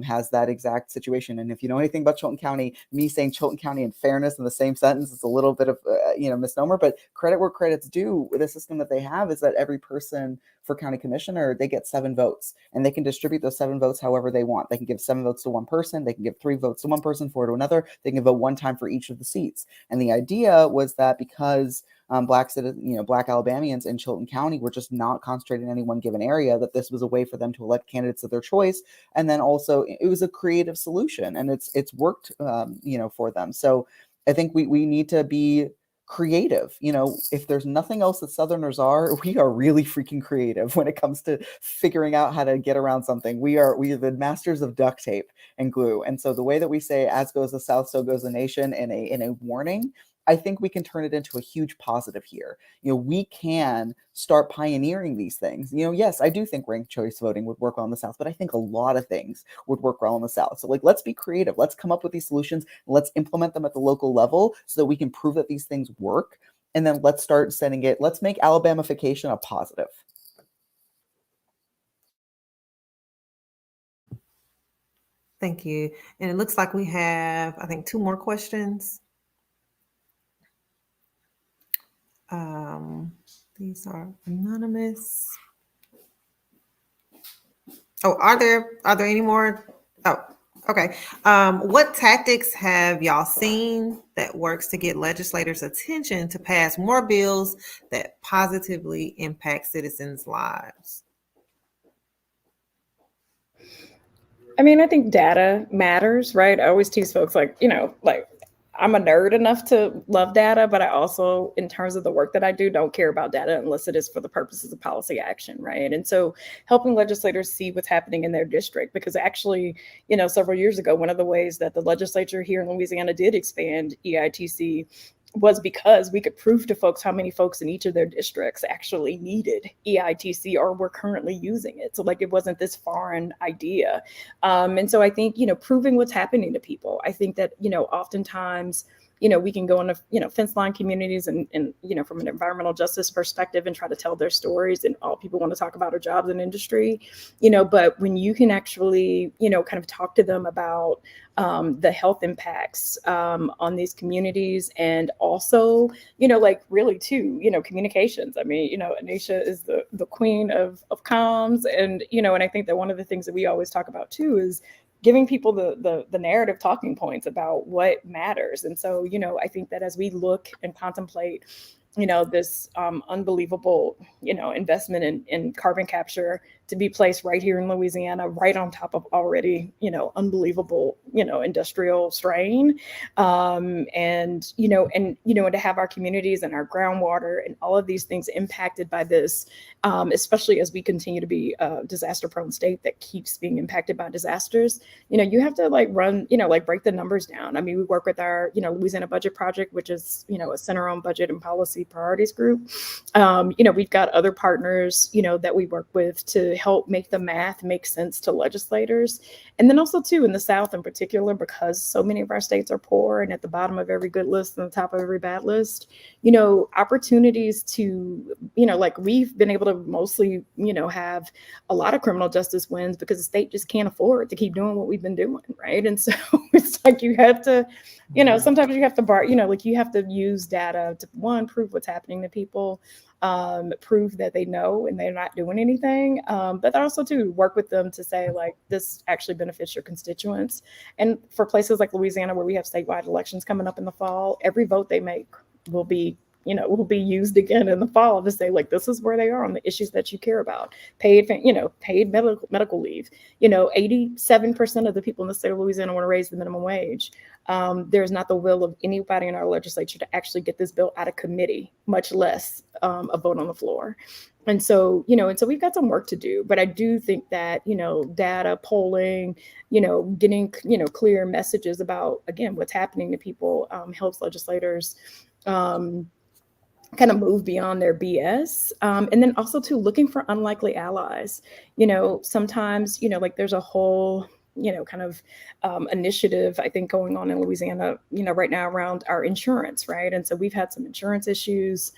has that exact situation. And if you know anything about Chilton County, me saying Chilton County and fairness in the same sentence is a little bit of misnomer, but credit where credit's due. The system that they have is that every person for county commissioner, they get 7 votes, and they can distribute those 7 votes however they want. They can give 7 votes to one person, they can give 3 votes to one person, 4 to another, they can vote one time for each of the seats. And the idea was that because Black Alabamians in Chilton County were just not concentrated in any one given area, that this was a way for them to elect candidates of their choice. And then also it was a creative solution, and it's worked for them. So I think we need to be creative. If there's nothing else that Southerners are, we are really freaking creative when it comes to figuring out how to get around something. We are the masters of duct tape and glue. And so the way that we say, as goes the South, so goes the nation, in a warning, I think we can turn it into a huge positive here. We can start pioneering these things. Yes, I do think ranked choice voting would work well in the South, but I think a lot of things would work well in the South. So let's be creative. Let's come up with these solutions. Let's implement them at the local level so that we can prove that these things work. And then let's start sending it. Let's make Alabamification a positive. Thank you. And it looks like we have, I think, 2 more questions. These are anonymous. Oh, are there any more? Oh, okay. What tactics have y'all seen that works to get legislators' attention to pass more bills that positively impact citizens' lives? I mean, I think data matters, right? I always tease folks like I'm a nerd enough to love data, but I also, in terms of the work that I do, don't care about data unless it is for the purposes of policy action, right? And so helping legislators see what's happening in their district, because actually, several years ago, one of the ways that the legislature here in Louisiana did expand EITC was because we could prove to folks how many folks in each of their districts actually needed EITC or were currently using it. So it wasn't this foreign idea. And so I think, proving what's happening to people, I think that, oftentimes, we can go into, fence line communities and, from an environmental justice perspective and try to tell their stories, and all people want to talk about are jobs and industry, but when you can actually, kind of talk to them about the health impacts on these communities, and also, really too, communications. I mean, Anisha is the queen of comms, and, and I think that one of the things that we always talk about too is giving people the narrative talking points about what matters. And so, I think that as we look and contemplate, this unbelievable, investment in carbon capture to be placed right here in Louisiana, right on top of already, unbelievable, industrial strain. And to have our communities and our groundwater and all of these things impacted by this, especially as we continue to be a disaster prone state that keeps being impacted by disasters, you have to run, break the numbers down. I mean, we work with our, Louisiana Budget Project, which is, a center on budget and policy priorities group. We've got other partners, that we work with to help make the math make sense to legislators. And then also too, in the South in particular, because so many of our states are poor and at the bottom of every good list and the top of every bad list, opportunities to, we've been able to mostly, have a lot of criminal justice wins because the state just can't afford to keep doing what we've been doing, right? And so it's you have to, sometimes you have to you have to use data to, one, prove what's happening to people, prove that they know and they're not doing anything, but also to work with them to say this actually benefits your constituents. And for places like Louisiana, where we have statewide elections coming up in the fall, every vote they make will be used again in the fall to say this is where they are on the issues that you care about. Paid medical leave. 87% of the people in the state of Louisiana want to raise the minimum wage. There's not the will of anybody in our legislature to actually get this bill out of committee, much less a vote on the floor. And so, we've got some work to do, but I do think that, data, polling, getting, clear messages about, again, what's happening to people helps legislators kind of move beyond their BS. And then also too, looking for unlikely allies. Sometimes, there's a whole, kind of initiative, I think, going on in Louisiana, right now around our insurance, right? And so we've had some insurance issues.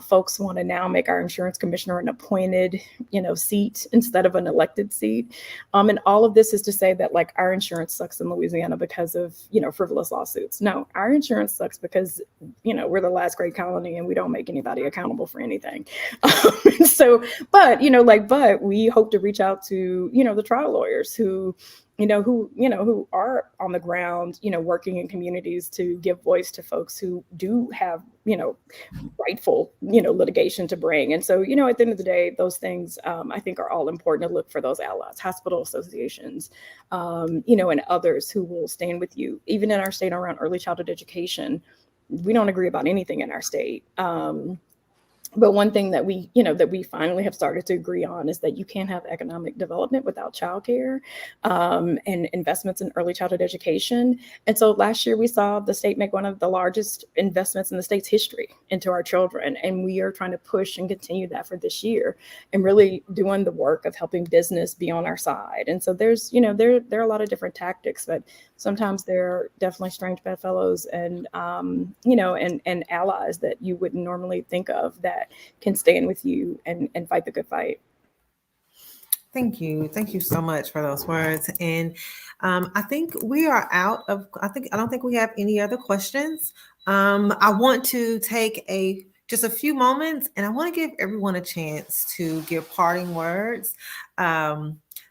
Folks want to now make our insurance commissioner an appointed, seat instead of an elected seat. And all of this is to say that our insurance sucks in Louisiana because of, frivolous lawsuits. No, our insurance sucks because, we're the last great colony and we don't make anybody accountable for anything. So, but we hope to reach out to, the trial lawyers who are on the ground, working in communities to give voice to folks who do have, rightful, litigation to bring. And so, at the end of the day, those things, I think, are all important to look for those allies, hospital associations, and others who will stand with you, even in our state around early childhood education. we don't agree about anything in our state. But one thing that we finally have started to agree on is that you can't have economic development without childcare, and investments in early childhood education. And so last year we saw the state make one of the largest investments in the state's history into our children. And we are trying to push and continue that for this year, and really doing the work of helping business be on our side. And so there's, there are a lot of different tactics, but sometimes they're definitely strange bedfellows and, and allies that you wouldn't normally think of that can stand with you and fight the good fight. Thank you. Thank you so much for those words. And I think we are out of, I don't think we have any other questions. I want to take just a few moments, and I want to give everyone a chance to give parting words.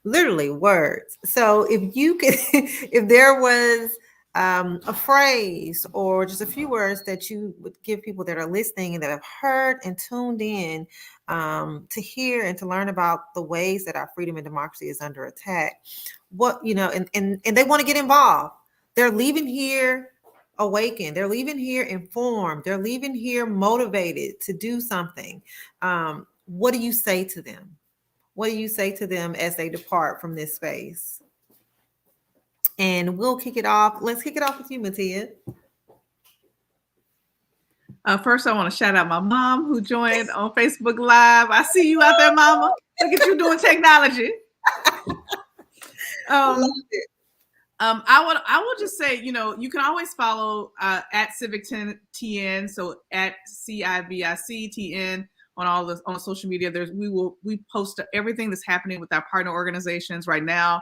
Literally words. So if you could, if there was a phrase or just a few words that you would give people that are listening and that have heard and tuned in to hear and to learn about the ways that our freedom and democracy is under attack, and they want to get involved. They're leaving here awakened. They're leaving here informed. They're leaving here motivated to do something. What do you say to them? What do you say to them as they depart from this space? And we'll kick it off. Let's kick it off with you, Mattia. First, I want to shout out my mom who joined on Facebook Live. I see you out there, Mama. Look at you doing technology. I will just say, you can always follow at Civic10TN, so at CIVICTN on social media. We post everything that's happening with our partner organizations right now.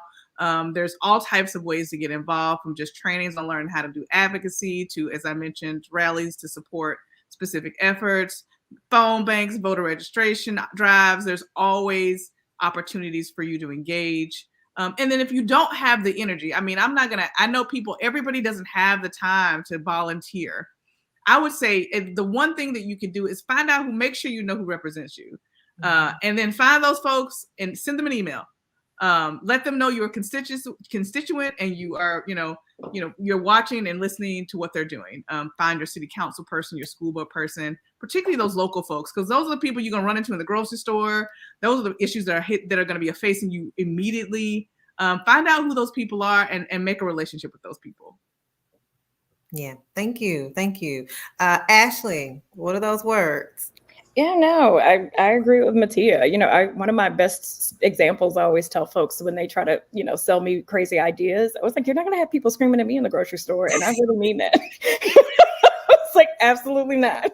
There's all types of ways to get involved, from just trainings on learning how to do advocacy to, as I mentioned, rallies to support specific efforts, phone banks, voter registration drives. There's always opportunities for you to engage. And then if you don't have the energy, I know everybody doesn't have the time to volunteer. I would say the one thing that you could do is make sure you know who represents you. And then find those folks and send them an email. Let them know you're a constituent and you are, you're watching and listening to what they're doing. Find your city council person, your school board person, particularly those local folks, because those are the people you're going to run into in the grocery store. Those are the issues that are going to be facing you immediately. Find out who those people are and make a relationship with those people. Yeah. Thank you. Thank you. Ashley, what are those words? Yeah, no, I agree with Mattia. One of my best examples I always tell folks when they try to, sell me crazy ideas, I was like, you're not going to have people screaming at me in the grocery store. And I really mean that. It's like, absolutely not.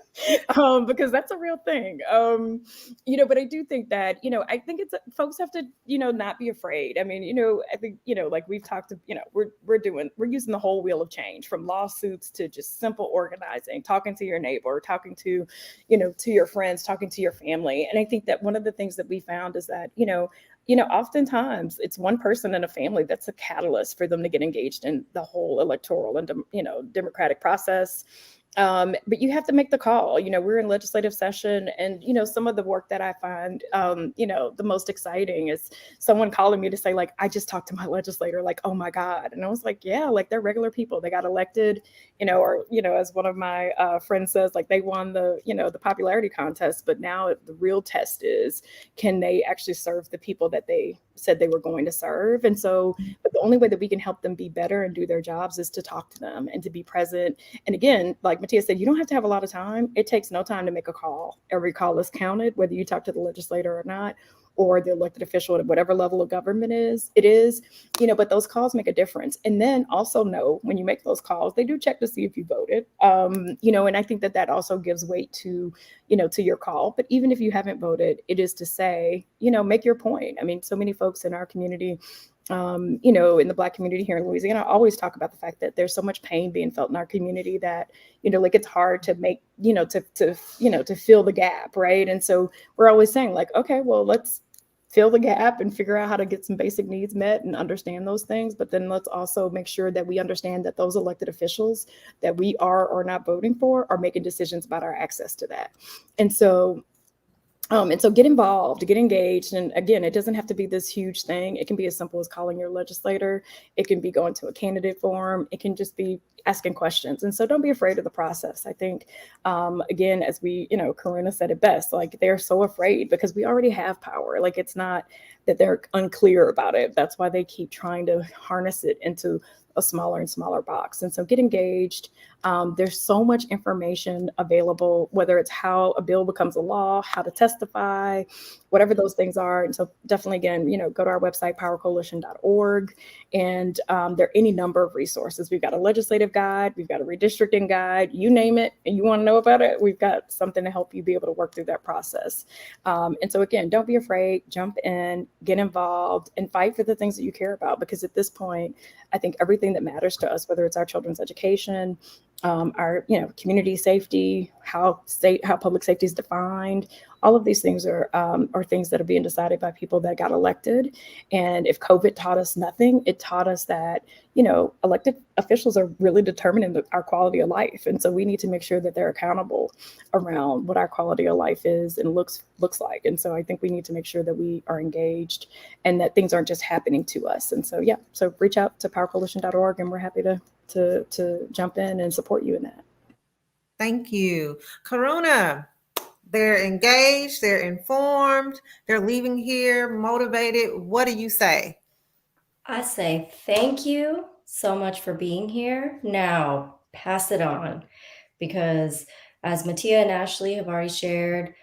Because that's a real thing. But I do think that, I think folks have to, not be afraid. I mean, I think, like we've talked, we're using the whole wheel of change, from lawsuits to just simple organizing, talking to your neighbor, talking to, to your friends, talking to your family. And I think that one of the things that we found is that, oftentimes it's one person in a family that's a catalyst for them to get engaged in the whole electoral and, democratic process. But you have to make the call. We're in legislative session, and some of the work that I find the most exciting is someone calling me to say, like, I just talked to my legislator, like, oh my God. And I was like, yeah, like, they're regular people. They got elected, or as one of my friends says, like, they won the popularity contest, but now the real test is, can they actually serve the people that they said they were going to serve? And so, but the only way that we can help them be better and do their jobs is to talk to them and to be present. And again, like Mattia said, you don't have to have a lot of time. It takes no time to make a call. Every call is counted, whether you talk to the legislator or not, or the elected official at whatever level of government it is, but those calls make a difference. And then also know, when you make those calls, they do check to see if you voted, and I think that also gives weight to, to your call. But even if you haven't voted, it is to say, make your point. I mean, so many folks in our community, in the Black community here in Louisiana, always talk about the fact that there's so much pain being felt in our community that, like, it's hard to make, to fill the gap, right? And so we're always saying, like, okay, well, let's fill the gap and figure out how to get some basic needs met and understand those things. But then let's also make sure that we understand that those elected officials that we are or not voting for are making decisions about our access to that. And so And so get involved, get engaged. And again, it doesn't have to be this huge thing. It can be as simple as calling your legislator. It can be going to a candidate forum. It can just be asking questions. And so don't be afraid of the process. I think, again, as Karuna said it best, like they're so afraid because we already have power. Like it's not that they're unclear about it. That's why they keep trying to harness it into a smaller and smaller box. And so get engaged. There's so much information available, whether it's how a bill becomes a law, how to testify, whatever those things are. And so definitely, again, go to our website, powercoalition.org. And there are any number of resources. We've got a legislative guide, we've got a redistricting guide, you name it, and you want to know about it, we've got something to help you be able to work through that process. And so again, don't be afraid, jump in, get involved, and fight for the things that you care about. Because at this point, I think everything that matters to us, whether it's our children's education, our community safety, how public safety is defined, all of these things are things that are being decided by people that got elected. And if COVID taught us nothing, it taught us that elected officials are really determining our quality of life, and so we need to make sure that they're accountable around what our quality of life is and looks like. And so I think we need to make sure that we are engaged and that things aren't just happening to us. And so so reach out to powercoalition.org, and we're happy to jump in and support you in that. Thank you. Karuna, they're engaged, they're informed, they're leaving here motivated. What do you say? I say thank you so much for being here. Now, pass it on, because as Mattia and Ashley have already shared,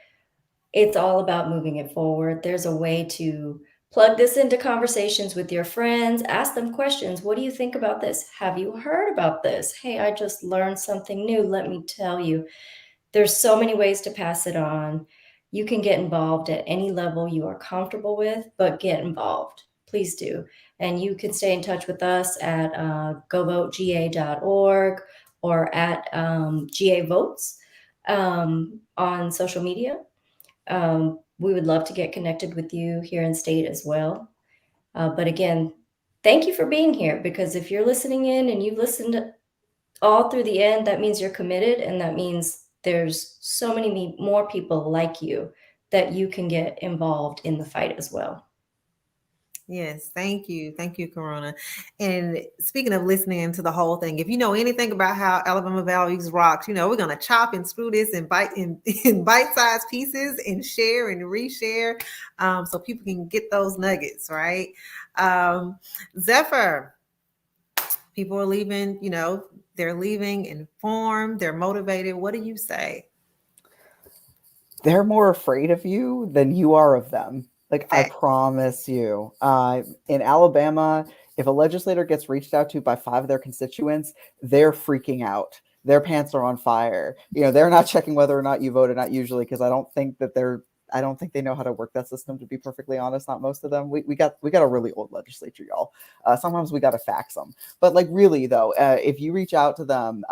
it's all about moving it forward. There's a way to plug this into conversations with your friends, ask them questions. What do you think about this? Have you heard about this? Hey, I just learned something new. Let me tell you. There's so many ways to pass it on. You can get involved at any level you are comfortable with, but get involved. Please do. And you can stay in touch with us at govotega.org or at GA Votes on social media. We would love to get connected with you here in state as well. But again, thank you for being here, because if you're listening in and you've listened all through the end, that means you're committed, and that means there's so many more people like you that you can get involved in the fight as well. Yes, thank you. Thank you, Karuna. And speaking of listening to the whole thing, if you know anything about how Alabama Values rocks, we're going to chop and screw this in bite-sized pieces and share and reshare, so people can get those nuggets, right? Zephyr, people are leaving, they're leaving informed, they're motivated. What do you say? They're more afraid of you than you are of them. Like, I Fact. promise you. In Alabama, if a legislator gets reached out to by 5 of their constituents, they're freaking out. Their pants are on fire. They're not checking whether or not you voted, not usually, because I don't think they know how to work that system, to be perfectly honest. Not most of them. We got a really old legislature, y'all. Sometimes we got to fax them. But like, really though, if you reach out to them,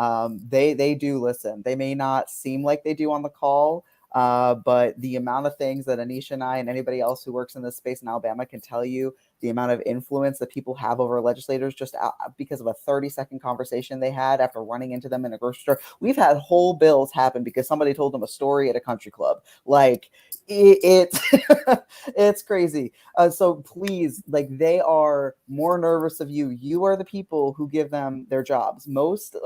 they do listen. They may not seem like they do on the call, but the amount of things that Anisha and I and anybody else who works in this space in Alabama can tell you, the amount of influence that people have over legislators just because of a 30-second conversation they had after running into them in a grocery store. We've had whole bills happen because somebody told them a story at a country club. Like, it's crazy. So please, like, they are more nervous of you. You are the people who give them their jobs. Most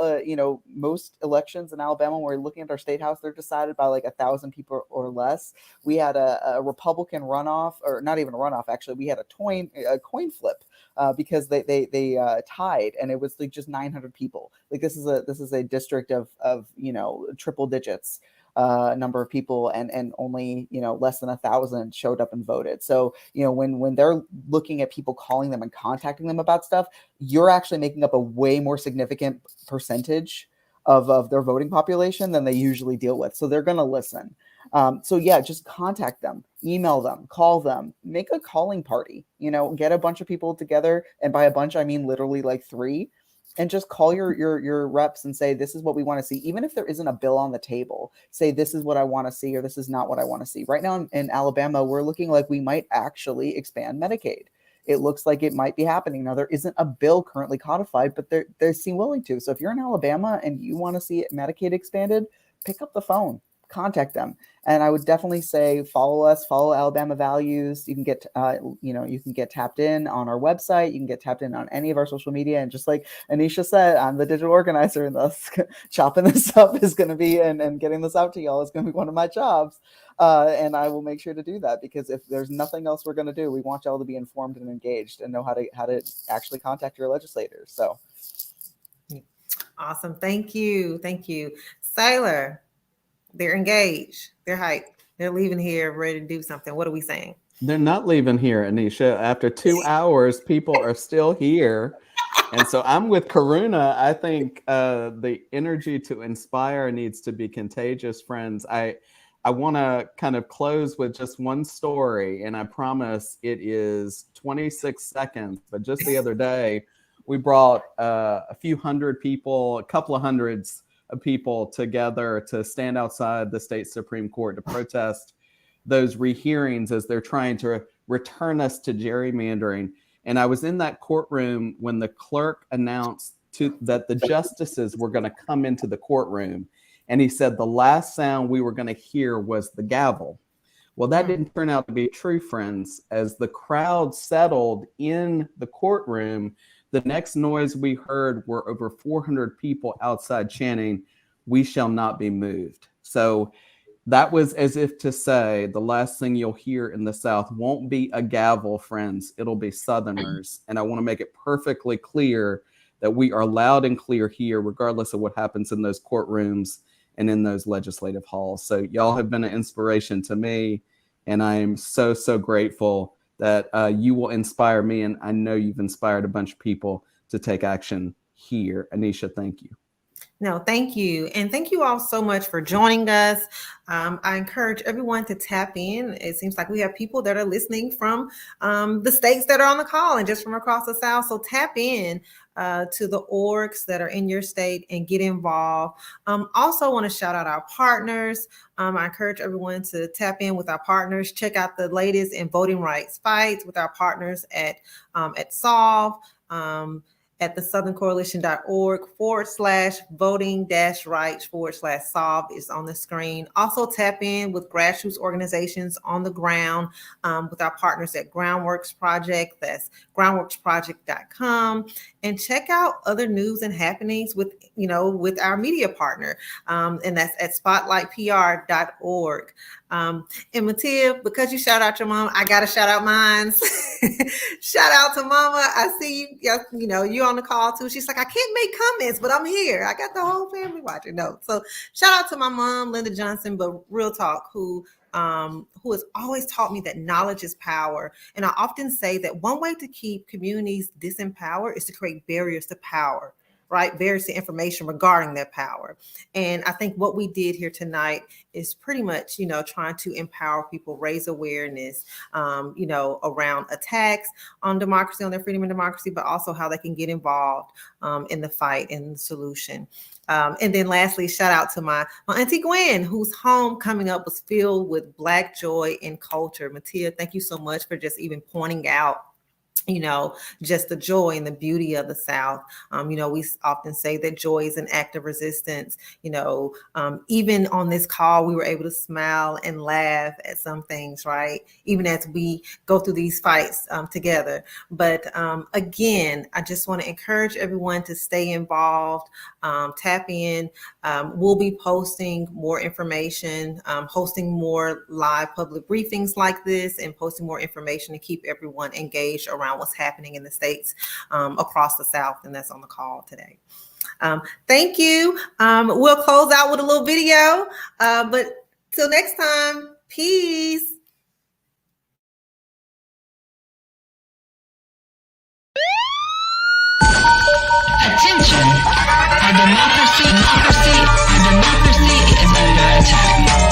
elections in Alabama, when we're looking at our state house, they're decided by like 1,000 people or less. We had a Republican runoff, or not even a runoff, actually. We had a coin flip because they tied, and it was like just 900 people. Like, this is a district of triple digits number of people, and only less than 1,000 showed up and voted. So when they're looking at people calling them and contacting them about stuff, you're actually making up a way more significant percentage of their voting population than they usually deal with. So they're going to listen. So yeah, just contact them, email them, call them, make a calling party, get a bunch of people together. And by a bunch, I mean literally like 3, and just call your reps and say, this is what we want to see. Even if there isn't a bill on the table, say, this is what I want to see, or this is not what I want to see. Right now in Alabama, we're looking like we might actually expand Medicaid. It looks like it might be happening. Now, there isn't a bill currently codified, but they seem willing to. So if you're in Alabama and you want to see Medicaid expanded, pick up the phone. contact them. And I would definitely say follow us, follow Alabama Values. You can get, you can get tapped in on our website. You can get tapped in on any of our social media. And just like Anisha said, I'm the digital organizer, and thus chopping this up is going to be, and getting this out to y'all is going to be one of my jobs. And I will make sure to do that, because if there's nothing else we're going to do, we want y'all to be informed and engaged and know how to actually contact your legislators. So. Awesome. Thank you. Thank you. Sailor, they're engaged. They're hyped. They're leaving here ready to do something. What are we saying? They're not leaving here, Anisha. After 2 hours, people are still here. And so I'm with Karuna. I think the energy to inspire needs to be contagious, friends. I want to kind of close with just one story, and I promise it is 26 seconds. But just the other day, we brought a few hundred people, a couple of hundreds of people together to stand outside the state Supreme Court to protest those rehearings as they're trying to return us to gerrymandering. And I was in that courtroom when the clerk announced that the justices were going to come into the courtroom. And he said the last sound we were going to hear was the gavel. Well, that didn't turn out to be true, friends. As the crowd settled in the courtroom, the next noise we heard were over 400 people outside chanting, "We shall not be moved." So that was as if to say the last thing you'll hear in the South won't be a gavel, friends. It'll be Southerners. And I want to make it perfectly clear that we are loud and clear here, regardless of what happens in those courtrooms and in those legislative halls. So y'all have been an inspiration to me, and I am so, so grateful that you will inspire me, and I know you've inspired a bunch of people to take action here. Anisha, thank you. No, thank you. And thank you all so much for joining us. I encourage everyone to tap in. It seems like we have people that are listening from the states that are on the call and just from across the South. So tap in to the orgs that are in your state and get involved. Also want to shout out our partners. I encourage everyone to tap in with our partners. Check out the latest in voting rights fights with our partners at Solve. At the southerncoalition.org/voting-rights/solve is on the screen. Also tap in with grassroots organizations on the ground with our partners at Groundworks Project. That's groundworksproject.com. And check out other news and happenings with our media partner. And that's at spotlightpr.org. And Mattia, because you shout out your mom, I got to shout out mine. Shout out to Mama. I see you, you're on the call too. She's like, I can't make comments, but I'm here. I got the whole family watching. No. So shout out to my mom, Linda Johnson, but real talk, who has always taught me that knowledge is power. And I often say that one way to keep communities disempowered is to create barriers to power, right? Barriers to information regarding their power. And I think what we did here tonight is pretty much, trying to empower people, raise awareness, around attacks on democracy, on their freedom and democracy, but also how they can get involved in the fight and the solution. And then lastly, shout out to my Auntie Gwen, whose home coming up was filled with Black joy and culture. Mattia, thank you so much for just even pointing out just the joy and the beauty of the South. We often say that joy is an act of resistance. Even on this call, we were able to smile and laugh at some things, right? Even as we go through these fights together. But again, I just want to encourage everyone to stay involved, tap in. We'll be posting more information, hosting more live public briefings like this, and posting more information to keep everyone engaged around what's happening in the states across the South, and that's on the call today. Thank you. We'll close out with a little video, but till next time, peace. Attention! Our democracy is under attack.